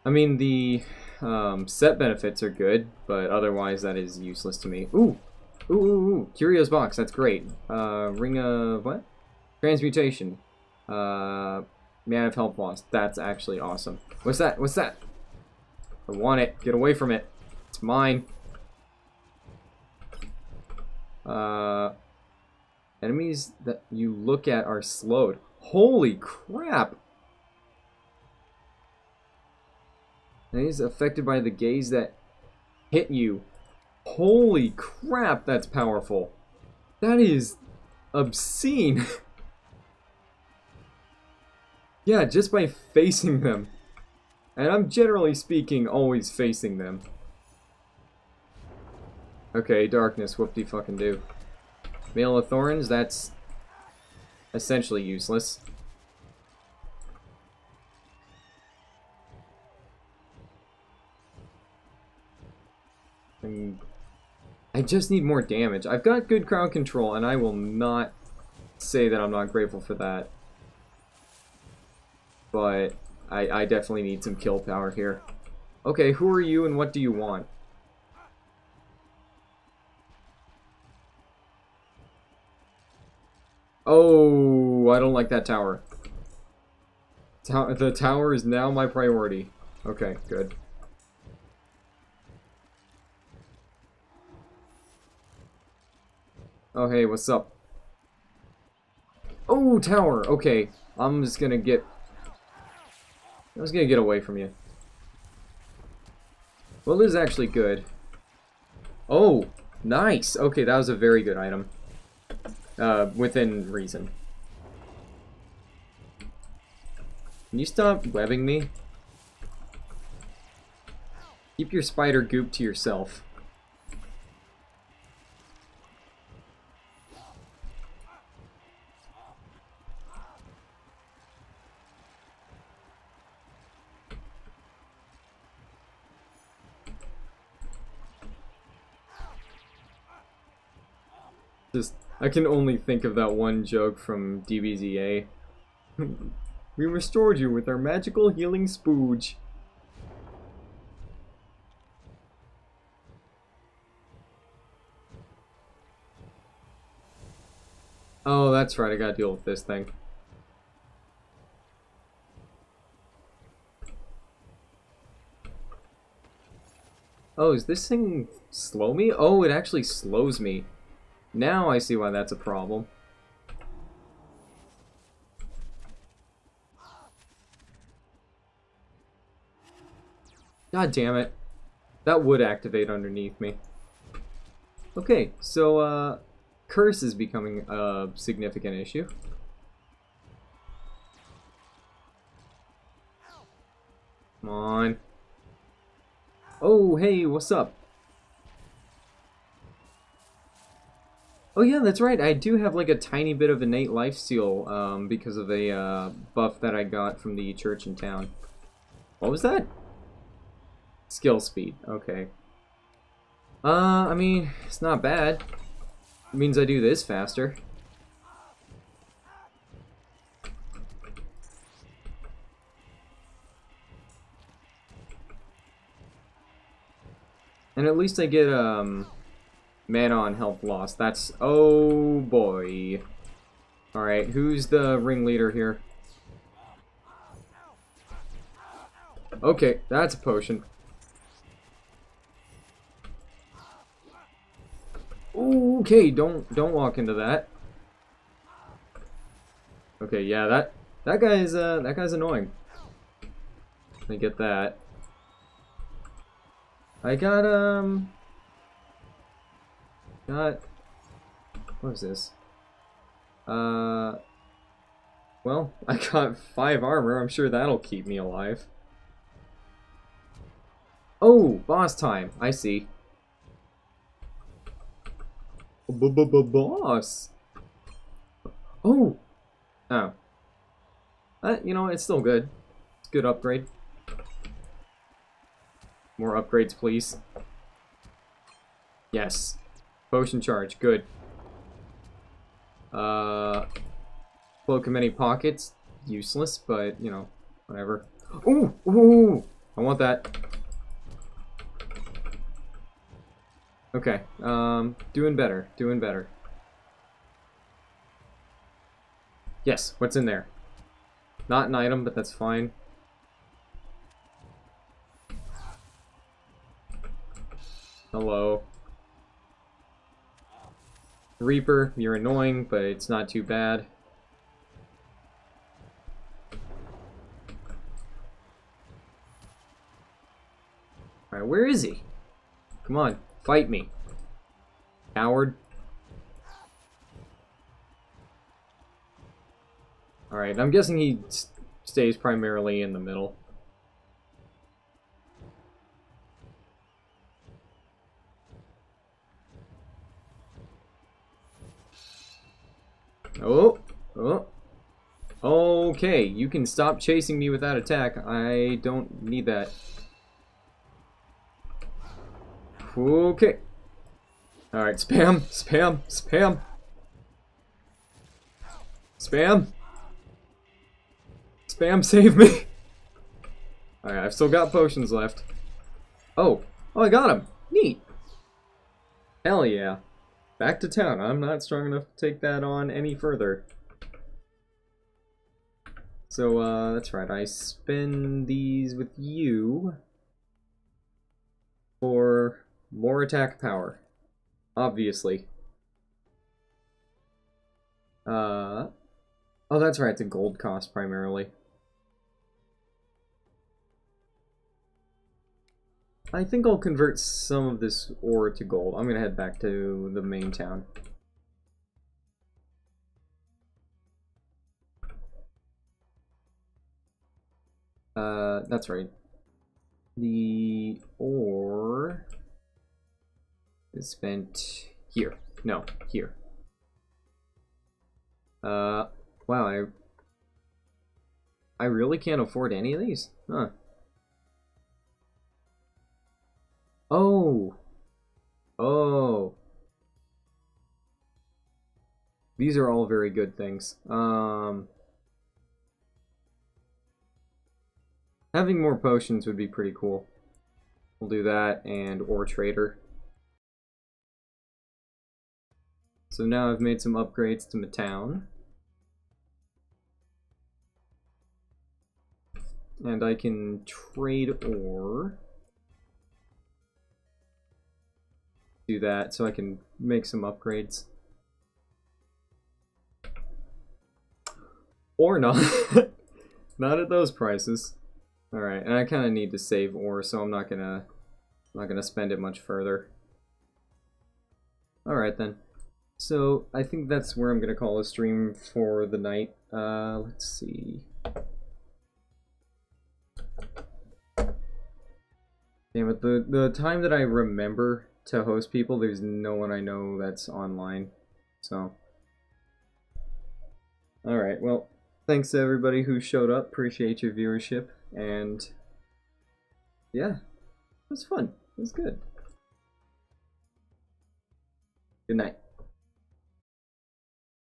I mean, the set benefits are good, but otherwise that is useless to me. Ooh! Ooh! Curio's Box, that's great. Ring of... what? Transmutation. Man of Health Lost. That's actually awesome. What's that? What's that? I want it. Get away from it. It's mine. Enemies that you look at are slowed. Holy crap! Enemies affected by the gaze that hit you. Holy crap, that's powerful. That is obscene. Yeah, just by facing them. And I'm generally speaking always facing them. Okay, darkness, whoop-de-fucking-do. Mail of Thorns, that's essentially useless. I just need more damage. I've got good crowd control, and I will not say that I'm not grateful for that. But I definitely need some kill power here. Okay, who are you and what do you want? Oh, I don't like that tower. The tower is now my priority. Okay, good. Oh, hey, what's up? Oh, tower! Okay, I'm just gonna get... I was gonna get away from you. Well, this is actually good. Oh, nice! Okay, that was a very good item. Within reason. Can you stop webbing me? Keep your spider goop to yourself. Just, I can only think of that one joke from DBZA. We restored you with our magical healing spooge. Oh, that's right, I gotta deal with this thing. Oh, is this thing slow me? Oh, it actually slows me. Now I see why that's a problem. God damn it. That would activate underneath me. Okay, so, curse is becoming a significant issue. Come on. Oh, hey, what's up? Oh yeah, that's right. I do have like a tiny bit of innate lifesteal because of a buff that I got from the church in town. What was that? Skill speed. Okay. I mean, it's not bad. It means I do this faster. And at least I get mana on health loss. That's... oh boy. Alright, who's the ringleader here? Okay, that's a potion. Okay, don't walk into that. Okay, yeah, that guy's annoying. Let me get that. I got what is this? Well, I got 5 armor. I'm sure that'll keep me alive. Oh, boss time. I see. Boss. Oh. Oh. You know, it's still good. It's a good upgrade. More upgrades, please. Yes. Potion charge. Good. Cloak of many pockets. Useless, but, you know, whatever. Ooh! Ooh! I want that. Okay. Doing better. Doing better. Yes. What's in there? Not an item, but that's fine. Hello. Reaper, you're annoying, but it's not too bad. Alright, where is he? Come on, fight me. Coward. Alright, I'm guessing he stays primarily in the middle. Oh, oh. Okay, you can stop chasing me with that attack. I don't need that. Okay. Alright, spam, spam, spam. Spam. Spam, save me. Alright, I've still got potions left. Oh, I got him. Neat. Hell yeah. Back to town. I'm not strong enough to take that on any further. So, that's right. I spend these with you for more attack power. Obviously. Oh, that's right, it's a gold cost primarily. I think I'll convert some of this ore to gold. I'm gonna head back to the main town. That's right. The ore is spent here. No, here. Wow, I really can't afford any of these? Huh. Oh! Oh! These are all very good things. Having more potions would be pretty cool. We'll do that, and ore trader. So now I've made some upgrades to my town. And I can trade ore. Do that so I can make some upgrades. Or not. Not at those prices. Alright, and I kind of need to save ore, so I'm not gonna spend it much further. Alright then. So, I think that's where I'm gonna call a stream for the night. Let's see. Damn it, the time that I remember to host people, there's no one I know that's online. So. Alright, well, thanks to everybody who showed up. Appreciate your viewership. And yeah, it was fun. It was good. Good night.